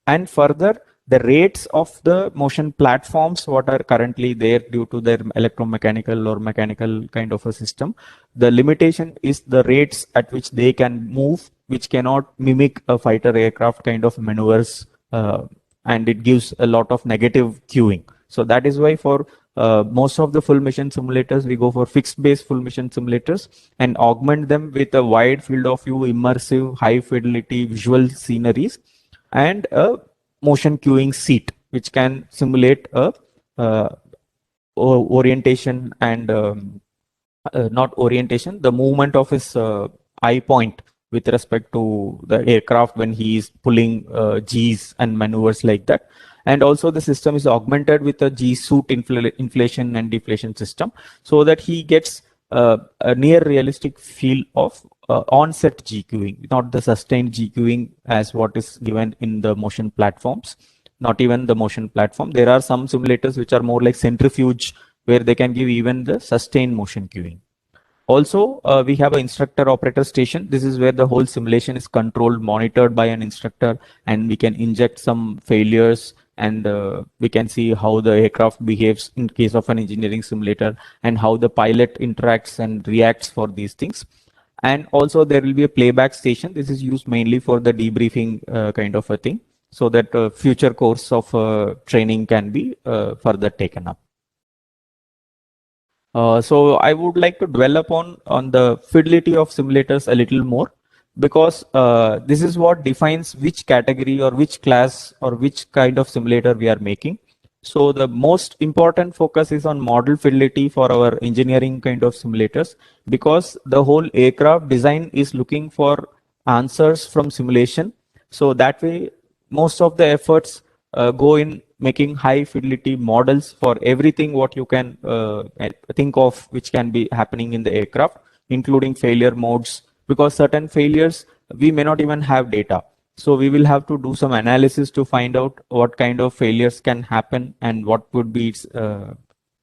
And further, the rates of the motion platforms what are currently there due to their electromechanical or mechanical kind of a system, the limitation is the rates at which they can move, which cannot mimic a fighter aircraft kind of maneuvers, and it gives a lot of negative queuing. So that is why for most of the full mission simulators, we go for fixed base full mission simulators and augment them with a wide field of view, immersive, high fidelity visual sceneries, and a motion queuing seat, which can simulate a orientation and not orientation, the movement of his eye point with respect to the aircraft when he is pulling G's and maneuvers like that. And also the system is augmented with a G suit inflation and deflation system, so that he gets a near realistic feel of onset G queuing, not the sustained G queuing as what is given in the motion platforms, not even the motion platform. There are some simulators which are more like centrifuge, where they can give even the sustained motion queuing. Also, we have an instructor operator station. This is where the whole simulation is controlled, monitored by an instructor, and we can inject some failures, and we can see how the aircraft behaves in case of an engineering simulator, and how the pilot interacts and reacts for these things. And also there will be a playback station. This is used mainly for the debriefing kind of a thing, so that future course of training can be further taken up. So I would like to dwell upon the fidelity of simulators a little more, because this is what defines which category or which class or which kind of simulator we are making. So the most important focus is on model fidelity for our engineering kind of simulators, because the whole aircraft design is looking for answers from simulation. So that way, most of the efforts go in making high fidelity models for everything what you can think of which can be happening in the aircraft, including failure modes, because certain failures we may not even have data. So we will have to do some analysis to find out what kind of failures can happen and what would be its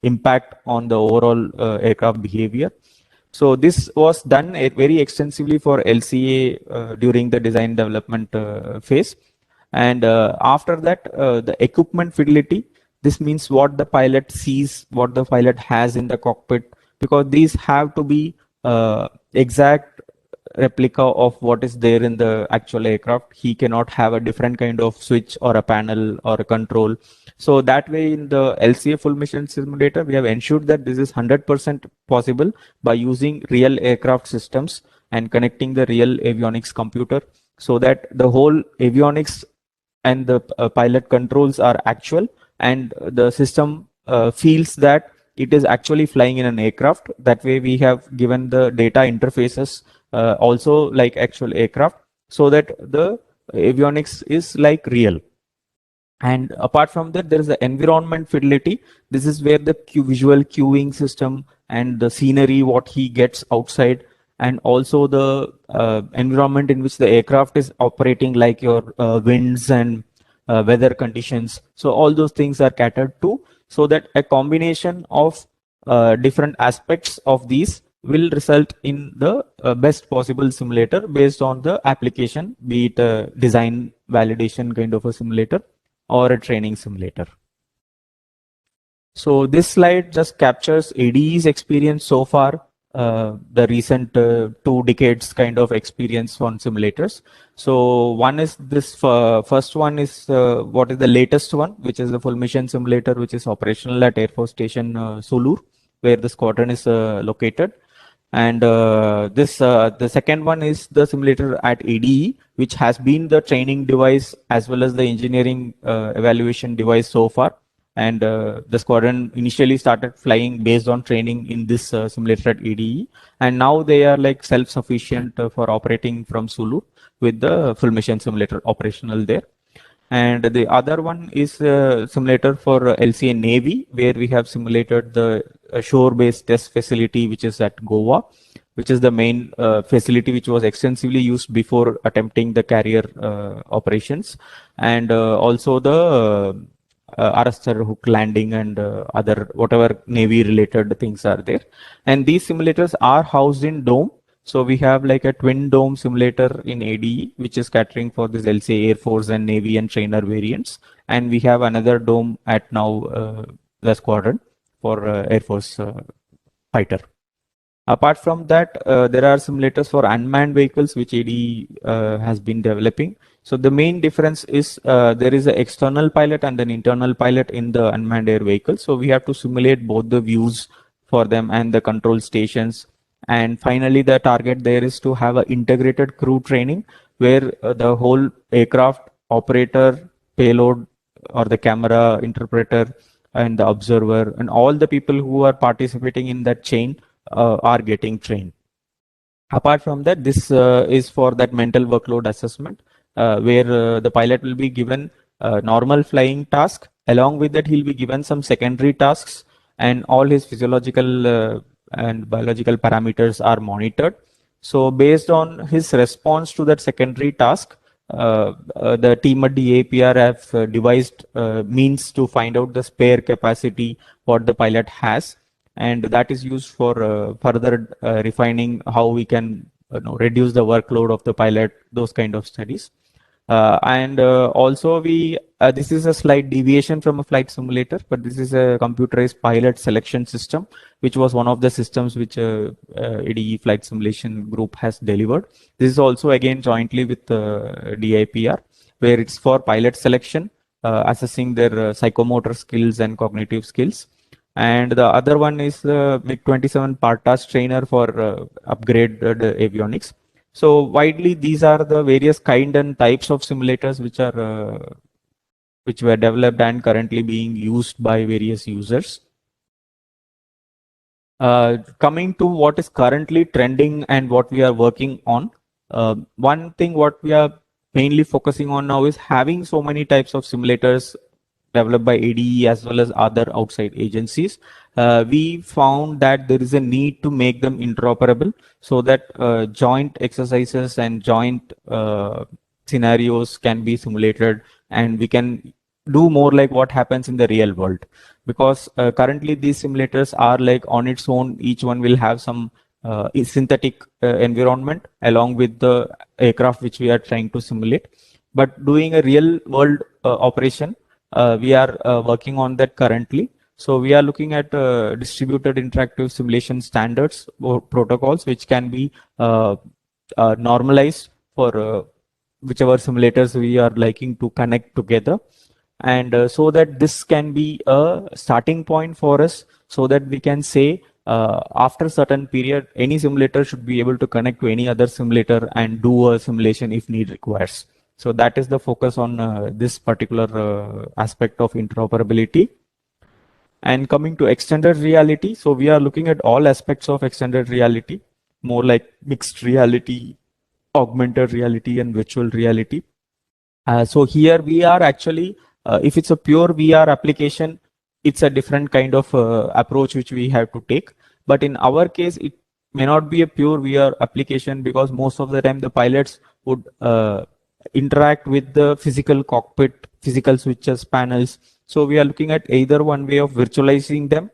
impact on the overall aircraft behavior. So this was done very extensively for LCA during the design development phase. And after that, the equipment fidelity, this means what the pilot sees, what the pilot has in the cockpit, because these have to be exact replica of what is there in the actual aircraft. He cannot have a different kind of switch or a panel or a control. So that way in the LCA full mission simulator, we have ensured that this is 100% possible by using real aircraft systems and connecting the real avionics computer, so that the whole avionics and the pilot controls are actual, and the system feels that it is actually flying in an aircraft. That way we have given the data interfaces also like actual aircraft, so that the avionics is like real. And apart from that, there is the environment fidelity. This is where the visual cueing system and the scenery, what he gets outside, and also the environment in which the aircraft is operating, like your winds and weather conditions. So all those things are catered to, so that a combination of different aspects of these will result in the best possible simulator based on the application, be it a design validation kind of a simulator or a training simulator. So this slide just captures ADE's experience so far, the recent 2 decades kind of experience on simulators. So one is this first one is what is the latest one, which is the full mission simulator, which is operational at Air Force Station Sulur, where the squadron is located. And the second one is the simulator at ADE, which has been the training device as well as the engineering evaluation device so far. And the squadron initially started flying based on training in this simulator at ADE, and now they are like self-sufficient for operating from Sulu with the full mission simulator operational there. And the other one is a simulator for LCA Navy, where we have simulated the shore-based test facility, which is at Goa, which is the main facility which was extensively used before attempting the carrier operations, and also the arrestor hook landing and other whatever Navy related things are there. And these simulators are housed in dome. So we have like a twin dome simulator in ADE, which is catering for this LCA Air Force and Navy and trainer variants. And we have another dome at now the squadron for Air Force fighter. Apart from that, there are simulators for unmanned vehicles, which ADE has been developing. So the main difference is there is an external pilot and an internal pilot in the unmanned air vehicle. So we have to simulate both the views for them and the control stations. And finally, the target there is to have an integrated crew training, where the whole aircraft operator, payload, or the camera interpreter, and the observer, and all the people who are participating in that chain are getting trained. Apart from that, this is for that mental workload assessment, where the pilot will be given a normal flying task. Along with that, he'll be given some secondary tasks, and all his physiological and biological parameters are monitored. So based on his response to that secondary task, the team at the APR have devised means to find out the spare capacity what the pilot has, and that is used for further refining how we can reduce the workload of the pilot, those kind of studies. And also this is a slight deviation from a flight simulator, but this is a computerized pilot selection system, which was one of the systems which ADE flight simulation group has delivered. This is also again jointly with DIPR, where it's for pilot selection, assessing their psychomotor skills and cognitive skills. And the other one is the MiG-27 PARTAS trainer for upgraded avionics. So widely, these are the various kind and types of simulators which were developed and currently being used by various users. Coming to what is currently trending and what we are working on, one thing what we are mainly focusing on now is having so many types of simulators developed by ADE as well as other outside agencies. We found that there is a need to make them interoperable so that joint exercises and joint scenarios can be simulated, and we can do more like what happens in the real world. Because currently these simulators are like on its own, each one will have some synthetic environment along with the aircraft which we are trying to simulate. But doing a real world operation, we are working on that currently. So we are looking at distributed interactive simulation standards or protocols which can be normalized for whichever simulators we are liking to connect together. And so that this can be a starting point for us, so that we can say after a certain period, any simulator should be able to connect to any other simulator and do a simulation if need requires. So that is the focus on this particular aspect of interoperability. And coming to extended reality, so we are looking at all aspects of extended reality, more like mixed reality, augmented reality, and virtual reality. So here we are actually, if it's a pure VR application, it's a different kind of approach which we have to take. But in our case, it may not be a pure VR application, because most of the time the pilots would interact with the physical cockpit, physical switches, panels. So we are looking at either one way of virtualizing them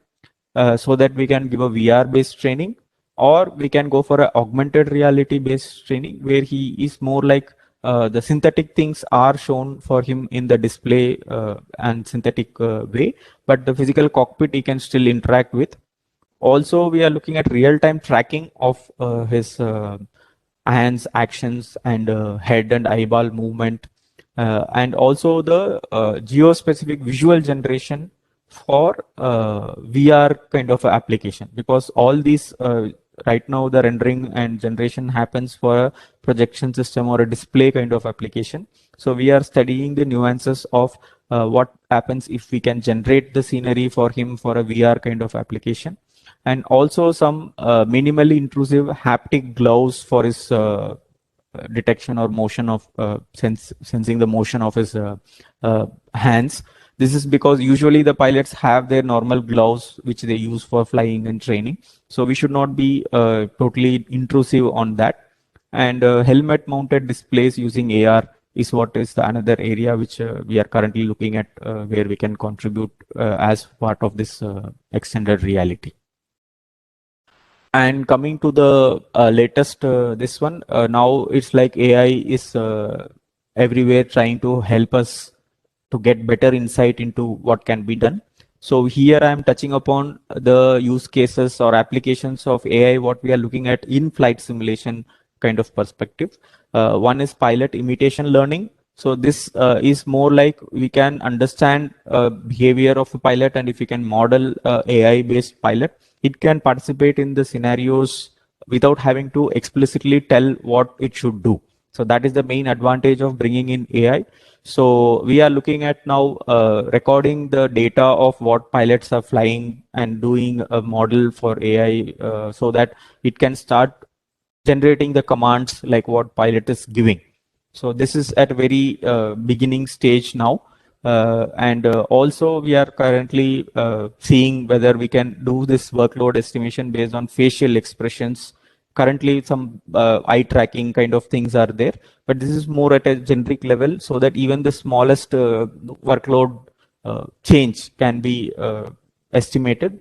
so that we can give a VR based training, or we can go for an augmented reality based training where he is more like the synthetic things are shown for him in the display and synthetic way, but the physical cockpit he can still interact with. Also, we are looking at real-time tracking of his hands, actions, and head and eyeball movement, and also the geo-specific visual generation for VR kind of application, because all these right now the rendering and generation happens for a projection system or a display kind of application. So we are studying the nuances of what happens if we can generate the scenery for him for a VR kind of application, and also some minimally intrusive haptic gloves for his detection or motion of sensing the motion of his hands. This is because usually the pilots have their normal gloves which they use for flying and training. So we should not be totally intrusive on that. And helmet mounted displays using AR is what is the another area which we are currently looking at where we can contribute as part of this extended reality. And coming to the latest, this one, now it's like AI is everywhere trying to help us to get better insight into what can be done. So here I am touching upon the use cases or applications of AI, what we are looking at in flight simulation kind of perspective. One is pilot imitation learning. So this is more like we can understand behavior of a pilot, and if we can model AI based pilot, it can participate in the scenarios without having to explicitly tell what it should do. So that is the main advantage of bringing in AI. So we are looking at now recording the data of what pilots are flying and doing a model for AI so that it can start generating the commands like what pilot is giving. So this is at a very beginning stage now. And also we are currently seeing whether we can do this workload estimation based on facial expressions. Currently some eye tracking kind of things are there, but this is more at a generic level so that even the smallest workload change can be estimated.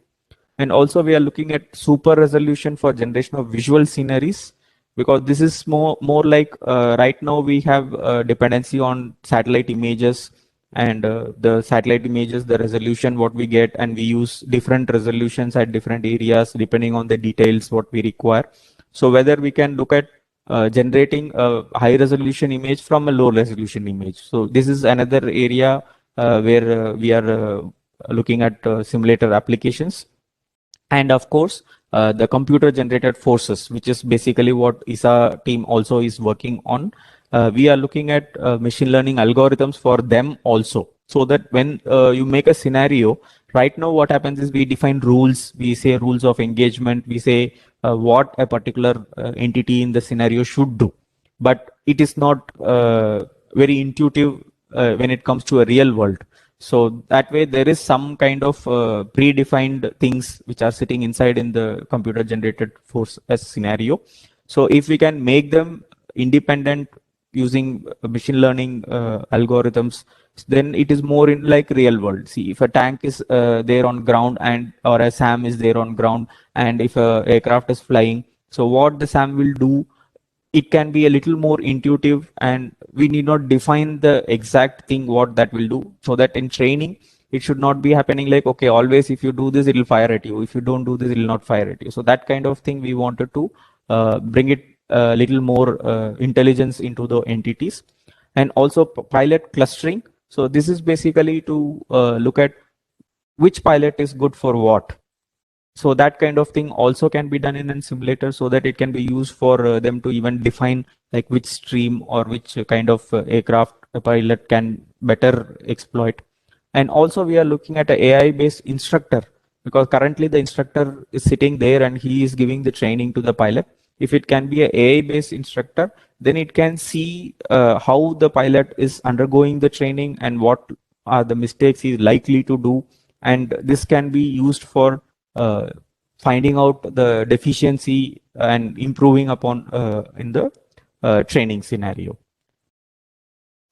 And also we are looking at super resolution for generation of visual sceneries, because this is more like right now we have dependency on satellite images, and the satellite images, the resolution what we get, and we use different resolutions at different areas depending on the details what we require. So whether we can look at generating a high resolution image from a low resolution image. So this is another area where we are looking at simulator applications. And of course, the computer generated forces, which is basically what ISA team also is working on. We are looking at machine learning algorithms for them also, so that when you make a scenario, right now what happens is we define rules, we say rules of engagement, we say what a particular entity in the scenario should do. but it is not very intuitive when it comes to a real world. So that way there is some kind of predefined things which are sitting inside in the computer generated force as scenario. So if we can make them independent using machine learning algorithms, then it is more in like real world. See, if a tank is there on ground and or a SAM is there on ground, and if a aircraft is flying, so what the SAM will do, it can be a little more intuitive, and we need not define the exact thing what that will do, so that in training it should not be happening like, okay, always if you do this it will fire at you, if you don't do this it will not fire at you. So that kind of thing we wanted to bring it a little more intelligence into the entities. And also pilot clustering. So this is basically to look at which pilot is good for what. So that kind of thing also can be done in a simulator, so that it can be used for them to even define like which stream or which kind of aircraft a pilot can better exploit. And also we are looking at an AI based instructor, because currently the instructor is sitting there and he is giving the training to the pilot. If it can be an AI based instructor, then it can see how the pilot is undergoing the training and what are the mistakes he is likely to do. And this can be used for finding out the deficiency and improving upon in the training scenario.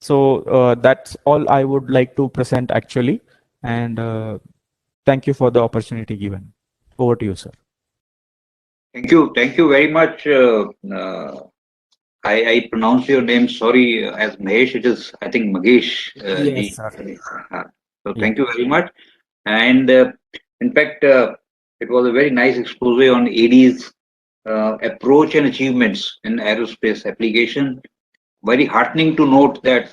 So that's all I would like to present actually, and thank you for the opportunity given. Over to you, sir. Thank you very much. I pronounce your name, sorry, as Mahesh. It is, I think, Magesh. Yes, sir. So thank you very much. And in fact, it was a very nice expose on AD's approach and achievements in aerospace application. Very heartening to note that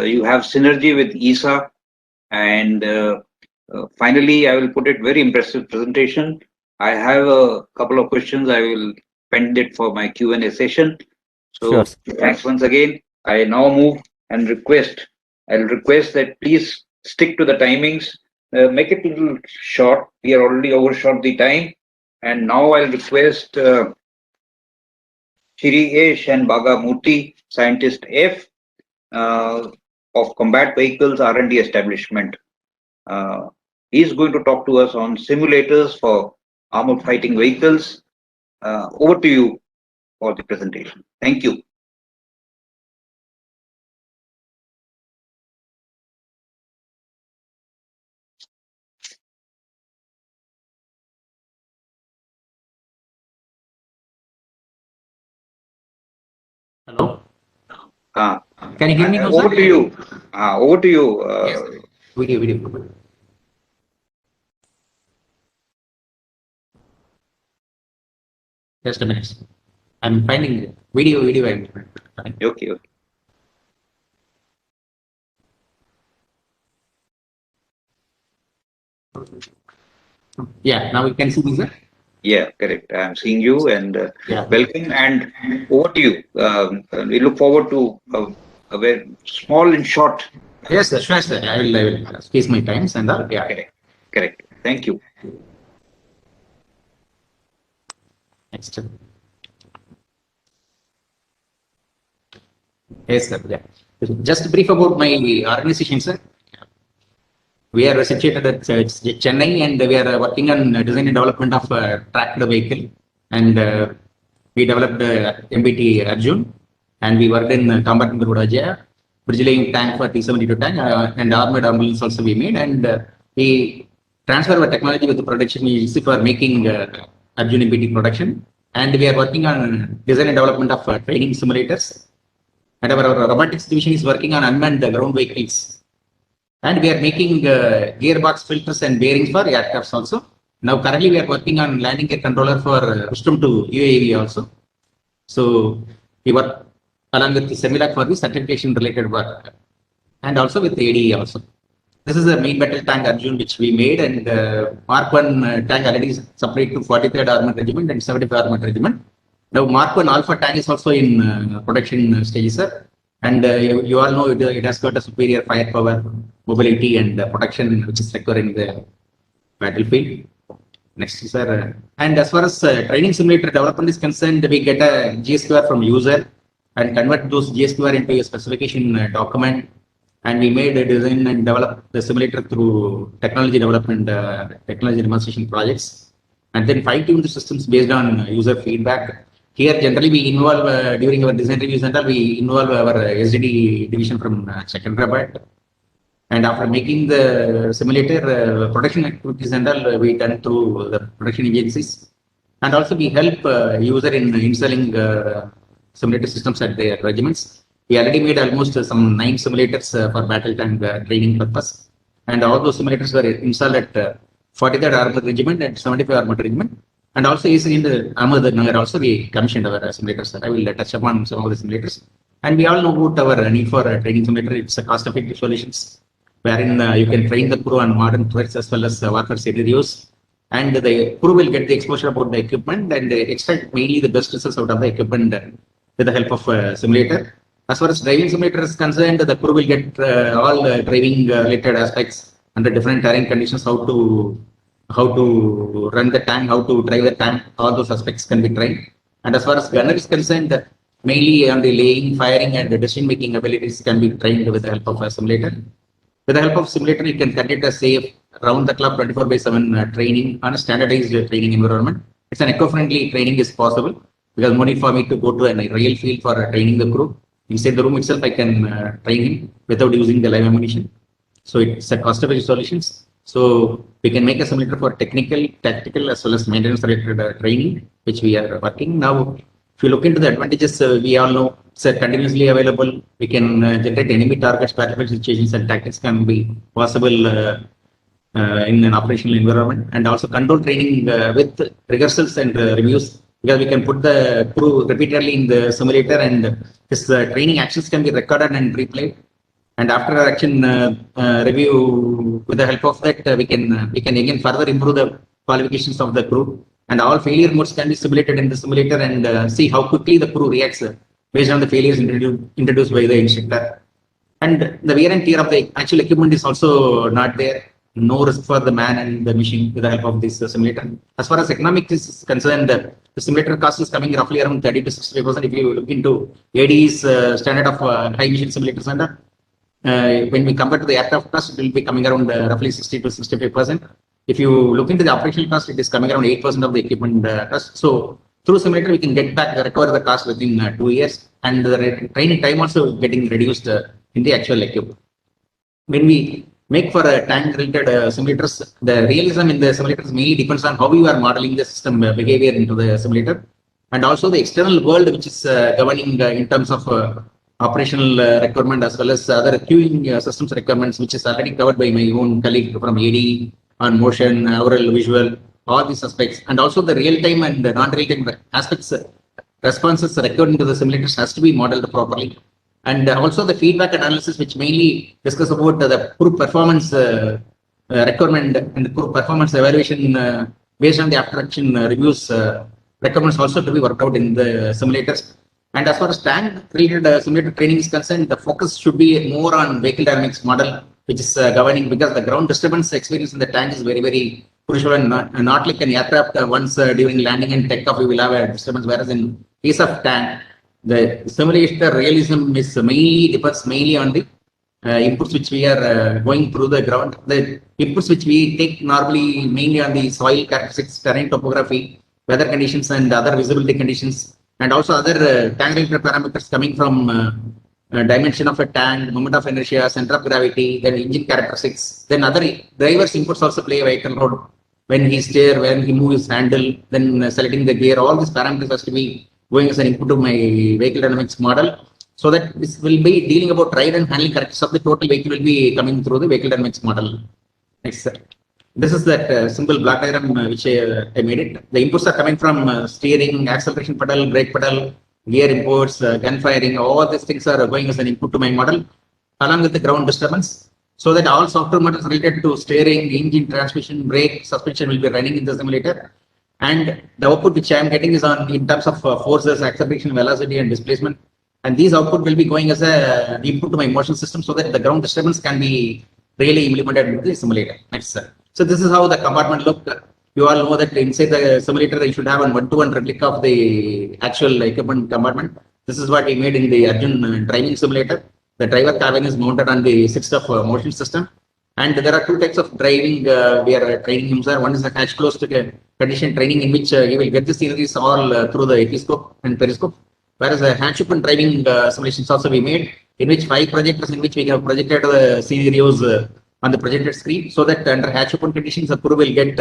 you have synergy with ESA. And finally, I will put it very impressive presentation. I have a couple of questions. I will pend it for my Q&A session. So Sure. thanks once again. I now move and I'll request that please stick to the timings. Make it a little short. We are already overshot the time. And now I'll request Shri and Bagamurthy, scientist F of Combat Vehicles R&D Establishment. He's going to talk to us on simulators for armored fighting vehicles. Over to you for the presentation. Thank you. Hello. Uh, Can you hear me now, over sir? to you. Over to you. Yes. Video. Just a minute. I'm finding video. Okay. Yeah, now we can see me, sir. Yeah, correct. I'm seeing you, and Yeah. welcome, and over to you. We look forward to a very small and short. Yes, sir. Sure, sir. I will space my times and yeah. Correct. Thank you. Next. Yes, sir. Yeah. Just brief about my organization, sir. We are situated at Chennai, and we are working on design and development of tracked vehicle. And we developed MBT Arjun, and we worked in combat in Gurudajaya, bridge tank for T-72 tank, and armored ambulance also we made. And we transfer our technology with the production agency for making Arjun MBT production. And we are working on design and development of training simulators. And our robotics division is working on unmanned ground vehicles. And we are making gearbox filters and bearings for aircrafts also. Now currently we are working on landing gear controller for custom to UAV also. So we work along with the Semilac for the certification related work, and also with the ADE also. This is the main battle tank Arjun which we made, and Mark 1 tank already is supplied to 43rd Armored Regiment and 75th Armored Regiment. Now Mark 1 Alpha tank is also in production stage, sir. And you all know it has got a superior firepower, mobility, and protection which is required in the battlefield. Next, sir. And as far as training simulator development is concerned, we get a G-square from user, and convert those GSQR into a specification document. And we made a design and develop the simulator through technology development, technology demonstration projects, and then fine-tune the systems based on user feedback. Here, generally, we involve during our design reviews and all, we involve our SDD division from Secunderabad. And after making the simulator, production activities and all, we done through the production agencies. And also, we help user in installing simulator systems at their regiments. We already made almost some 9 simulators for battle tank training purpose. And all those simulators were installed at 43rd Armored Regiment and 75th Armored Regiment. And also in the Ahmednagar also we commissioned our simulators. I will touch upon some of the simulators. And we all know about our need for a training simulator. It's a cost-effective solutions wherein you can train the crew on modern threats as well as warfare scenarios. And the crew will get the exposure about the equipment and extract mainly the best results out of the equipment with the help of simulator. As far as driving simulator is concerned, the crew will get all driving related aspects under different terrain conditions, how to run the tank, how to drive the tank, all those aspects can be trained. And as far as gunner is concerned, mainly on the laying, firing and decision making abilities can be trained with the help of a simulator. With the help of simulator, you can conduct a safe round the clock 24/7 training on a standardized training environment. It's an eco-friendly training is possible because no need for me to go to a real field for training the crew. Inside the room itself, I can train him without using the live ammunition. So it's a cost-effective solutions. So we can make a simulator for technical, tactical, as well as maintenance-related training, which we are working now. If you look into the advantages, we all know it's continuously available. We can generate enemy targets, battlefield situations, and tactics can be possible in an operational environment, and also control training with rehearsals and reviews. Because we can put the crew repeatedly in the simulator, and this training actions can be recorded and replayed. And after action review, with the help of that, we can again further improve the qualifications of the crew. And all failure modes can be simulated in the simulator and see how quickly the crew reacts based on the failures introduced by the instructor. And the wear and tear of the actual equipment is also not there. No risk for the man and the machine with the help of this simulator. As far as economics is concerned, the simulator cost is coming roughly around 30 to 65%. If you look into AD's standard of high mission simulators, and when we compare to the aircraft cost, it will be coming around roughly 60 to 65%. If you look into the operational cost, it is coming around 8% of the equipment cost. So through simulator, we can recover the cost within 2 years, and the training time also getting reduced in the actual equipment. When we make for tank-related simulators, the realism in the simulators mainly depends on how you are modeling the system behavior into the simulator, and also the external world which is governing in terms of operational requirement as well as other queuing systems requirements, which is already covered by my own colleague from AD on motion, oral, visual, all these aspects, and also the real-time and non-real-time aspects, responses required into the simulators has to be modeled properly. And also the feedback analysis, which mainly discuss about the crew performance requirement and the crew performance evaluation based on the after-action reviews requirements also to be worked out in the simulators. And as far as tank-related simulator training is concerned, the focus should be more on vehicle dynamics model, which is governing, because the ground disturbance experience in the tank is very, very crucial, and not like an aircraft. Once during landing and takeoff, we will have a disturbance, whereas in case of tank, the simulator realism is depends mainly on the inputs which we are going through the ground. The inputs which we take normally mainly on the soil characteristics, terrain topography, weather conditions, and other visibility conditions, and also other tank-related parameters coming from dimension of a tank, moment of inertia, center of gravity, then engine characteristics, then other drivers inputs also play a vital role. When he steer, when he moves his handle, then selecting the gear, all these parameters has to be going as an input to my vehicle dynamics model, so that this will be dealing about ride and handling characteristics of the total vehicle will be coming through the vehicle dynamics model. Next, sir. This is that simple block diagram which I made it. The inputs are coming from steering, acceleration pedal, brake pedal, gear inputs, gun firing. All these things are going as an input to my model, along with the ground disturbance, so that all software models related to steering, engine, transmission, brake, suspension will be running in the simulator. And the output which I am getting is on in terms of forces, acceleration, velocity, and displacement. And these output will be going as a input to my motion system, so that the ground disturbance can be really implemented into the simulator. Next, sir. So this is how the compartment look. You all know that inside the simulator, you should have a 1-to-1 replica of the actual equipment compartment. This is what we made in the Arjun driving simulator. The driver cabin is mounted on the sixth of motion system. And there are two types of driving we are training him, sir. One is the hatch closed condition training, in which he will get the sceneries all through the episcope and periscope. Whereas a hatch open driving simulations also we made, in which 5 projectors in which we have projected the scenarios on the projected screen, so that under hatch open conditions, the crew will get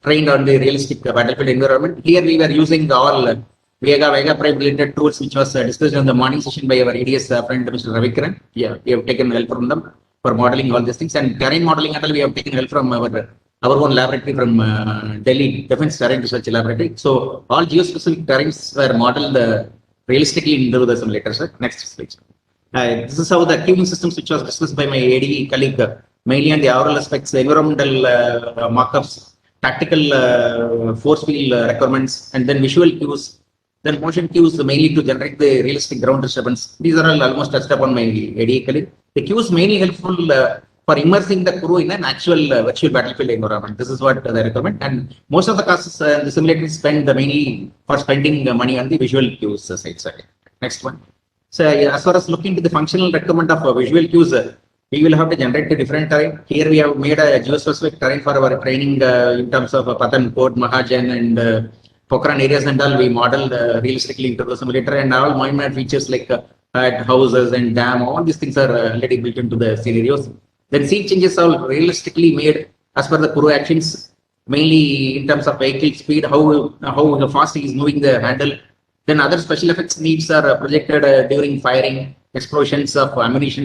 trained on the realistic battlefield environment. Here we were using all Vega Prime related tools, which was discussed in the morning session by our EDS friend Mr. Ravikran. Yeah, we have taken help from them for modeling all these things, and terrain modeling and all we have taken help from our own laboratory from Delhi Defense Terrain Research Laboratory. So all geospecific terrains were modeled realistically into the simulator, sir. Next slide. This is how the queuing systems, which was discussed by my AD colleague, mainly on the overall aspects, environmental markups, tactical force field requirements, and then visual cues, then motion cues mainly to generate the realistic ground disturbance. These are all almost touched upon my AD colleague. The cues mainly helpful for immersing the crew in an actual virtual battlefield environment. This is what the requirement, and most of the costs the simulators spend mainly for spending money on the visual cues side. Next one. So as far as looking to the functional requirement of visual cues, we will have to generate a different terrain. Here we have made a geospecific terrain for our training in terms of Pathankot, Mahajan, and Pokhran areas and all. We modeled realistically into the simulator, and all minor features like houses and dam, all these things are already built into the scenarios. Then scene changes are realistically made as per the crew actions, mainly in terms of vehicle speed, how fast he is moving the handle. Then other special effects needs are projected during firing, explosions of ammunition.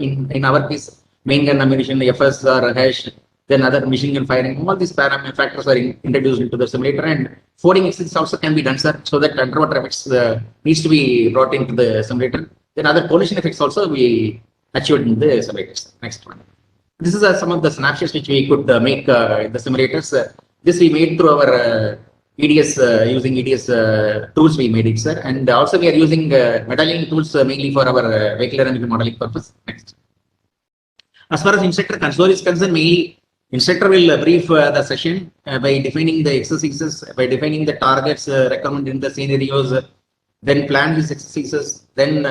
In our case, main gun ammunition, FS or hash, then other machine gun firing. All these parameter factors are introduced into the simulator, and fording exits also can be done, sir, so that underwater effects needs to be brought into the simulator. Then other collision effects also we achieved in the simulators. Next one. This is some of the snapshots which we could make in the simulators. This we made through our EDS, using EDS tools we made it, sir. And also we are using medallion tools mainly for our vehicle aerodynamic modeling purpose. Next. As far as instructor console is concerned, mainly instructor will brief the session by defining the exercises, by defining the targets recommended in the scenarios, then plan these exercises, then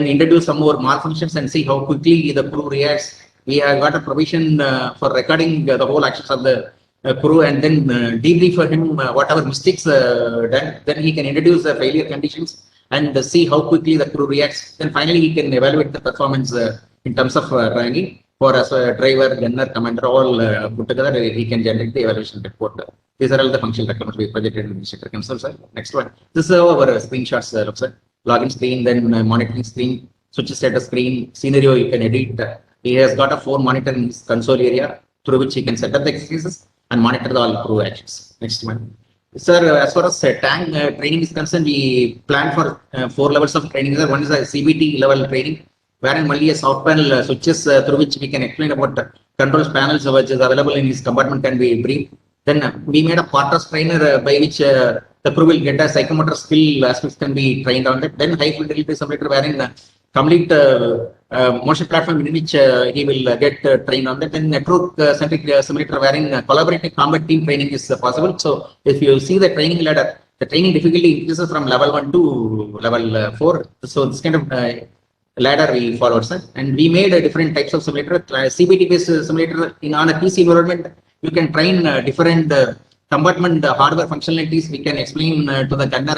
introduce some more malfunctions and see how quickly the crew reacts. We have got a provision for recording the whole actions of the crew, and then debrief for him whatever mistakes done. Then he can introduce the failure conditions and see how quickly the crew reacts. Then finally he can evaluate the performance in terms of ranking. For as a driver, gunner, commander, all put together, he can generate the evaluation report. These are all the functional requirements we projected in the instructor console, sir. Next one. This is our screenshots, looks sir. Login screen, then monitoring screen, switch status screen, scenario you can edit. He has got a 4 monitor in his console area through which he can set up the exercises and monitor all crew actions. Next one. Sir, as far as tank training is concerned, we plan for 4 levels of training. One is a CBT level training, wherein only a soft panel switches through which we can explain about controls panels which is available in his compartment can be briefed. Then we made a Porter's trainer by which the crew will get a psychomotor skill aspects can be trained on that. Then high fidelity simulator wherein complete motion platform in which he will get trained on that. Then network centric simulator wherein collaborative combat team training is possible. So if you see the training ladder, the training difficulty increases from level 1 to level 4. So this kind of ladder we followed, sir. And we made different types of simulator. CBT based simulator on a PC environment, you can train different compartment hardware functionalities. We can explain to the gunner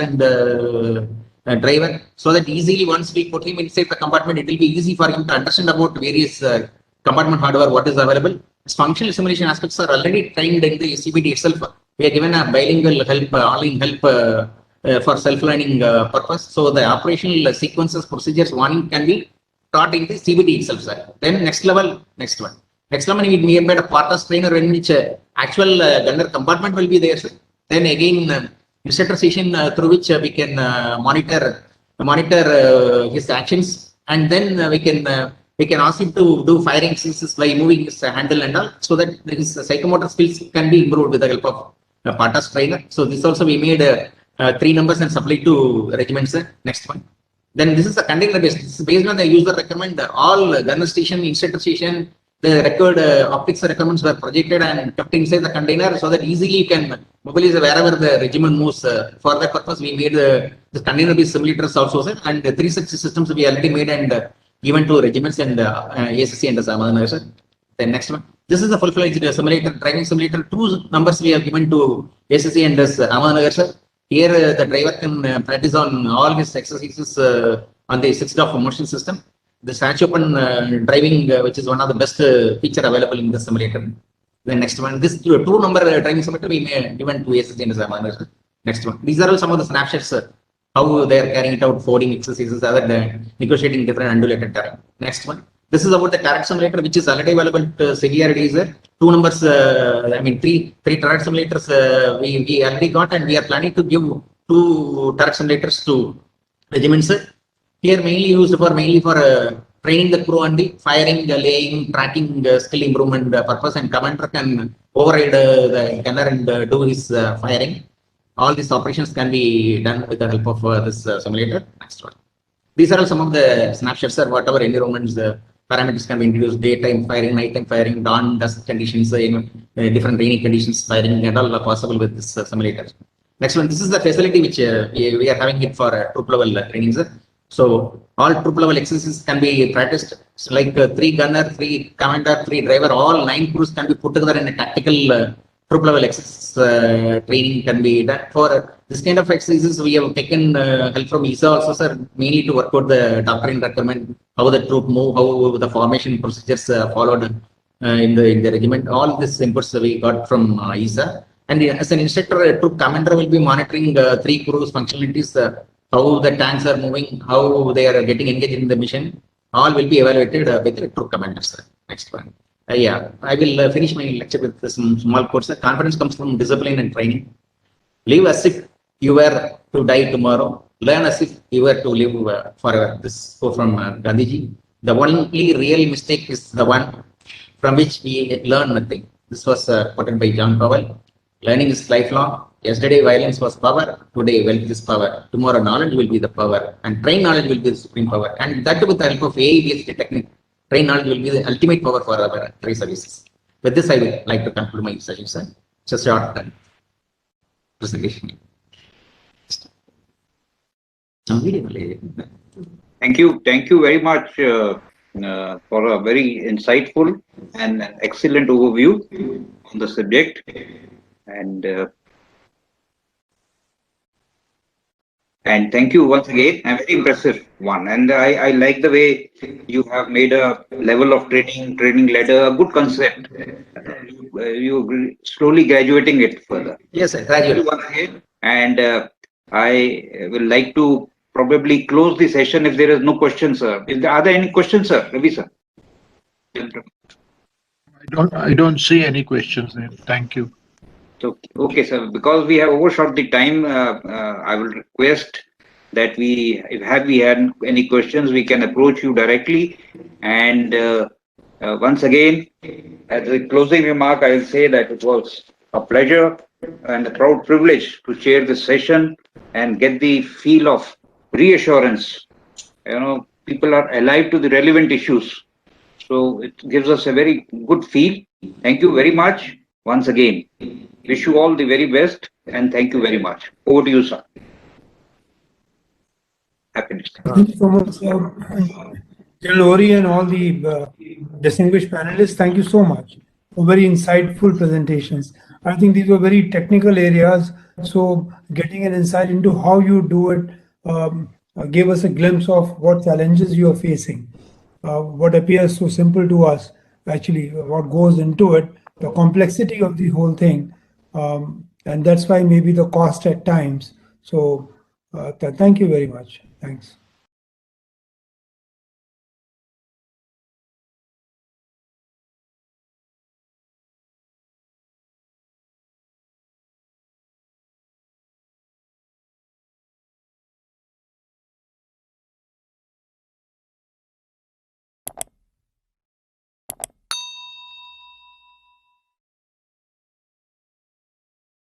and driver, so that easily once we put him inside the compartment, it will be easy for him to understand about various compartment hardware, what is available. Functional simulation aspects are already trained in the CBT itself. We are given a bilingual help, online help for self-learning purpose. So the operational sequences, procedures, warning can be taught in the CBT itself, sir. Then next level, next one. Next one, we made a Porter's trainer in which actual gunner compartment will be there, sir. Then again, instructor session through which we can monitor his actions, and then we can ask him to do firing exercises by moving his handle and all, so that his psychomotor skills can be improved with the help of Porter's trainer. So this also we made 3 numbers and supplied to regiments. Next one. Then this is a container based. This is based on the user requirement. All gunner station, instructor station, the record optics requirements were projected and kept inside the container so that easily you can mobilize wherever the regiment moves. For that purpose, we made the container based simulators also, sir, and 3 such systems we already made and given to regiments and ASC and Ahmednagar, sir. The next one. This is a full-fledged simulator, driving simulator. 2 numbers we have given to SSC and Ahmednagar, sir. Here the driver can practice on all his exercises on the 6-DOF motion system. The statue open driving, which is one of the best feature available in the simulator. The next one, this 2-number driving simulator we may given to SSC and Ahmednagar, sir. Next one. These are all some of the snapshots, how they are carrying it out, fording exercises, other negotiating different undulated terrain. Next one. This is about the turret simulator, which is already available to CDRD, sir. 2 numbers, three turret simulators we already got, and we are planning to give 2 turret simulators to regiments. Here mainly used for training the crew on the firing, laying, tracking, skill improvement purpose, and commander can override the gunner and do his firing. All these operations can be done with the help of this simulator. Next one. These are all some of the snapshots, sir. Whatever environments, parameters can be introduced: daytime firing, nighttime firing, dawn, dusk conditions, different rainy conditions firing, and all are possible with this simulator. Next one. This is the facility which we are having it for troop level training, sir. So all troop level exercises can be practiced. It's like 3 gunner, 3 commander, 3 driver, all 9 crews can be put together in a tactical troop level exercise training can be done. For this kind of exercises, we have taken help from ISA also, sir, mainly to work out the doctrine requirement, how the troop move, how the formation procedures followed in the regiment. All this inputs we got from ISA. And as an instructor, a troop commander will be monitoring 3 crews functionalities, how the tanks are moving, how they are getting engaged in the mission. All will be evaluated with the troop commander, sir. Next one. I will finish my lecture with some small quotes. Confidence comes from discipline and training. Live as if you were to die tomorrow. Learn as if you were to live forever. This quote from Gandhiji. The only real mistake is the one from which we learn nothing. This was quoted by John Powell. Learning is lifelong. Yesterday violence was power. Today wealth is power. Tomorrow knowledge will be the power. And trained knowledge will be the supreme power. And that with the help of AI-based technique. Trained knowledge will be the ultimate power for our trade services. With this, I would like to conclude my session, sir. Just a short presentation. Thank you very much for a very insightful and excellent overview on the subject. And thank you once again. A very impressive one. And I like the way you have made a level of training ladder, a good concept. You slowly graduating it further. Yes, sir. Gradually. Once again. And I will like to probably close the session if there is no questions, sir. Are there any questions, sir? Ravi, sir. I don't see any questions there. Thank you. So, okay, sir. Because we have overshot the time, I will request that if we had any questions, we can approach you directly. And once again, as a closing remark, I will say that it was a pleasure and a proud privilege to chair this session and get the feel of reassurance. People are alive to the relevant issues. So it gives us a very good feel. Thank you very much once again. Wish you all the very best and thank you very much. Over to you, sir. Happiness. Thank you so much, General Ori and all the distinguished panelists. Thank you so much for very insightful presentations. I think these were very technical areas. So getting an insight into how you do it gave us a glimpse of what challenges you are facing. What appears so simple to us, actually, what goes into it, the complexity of the whole thing. And that's why maybe the cost at times. So thank you very much. Thanks.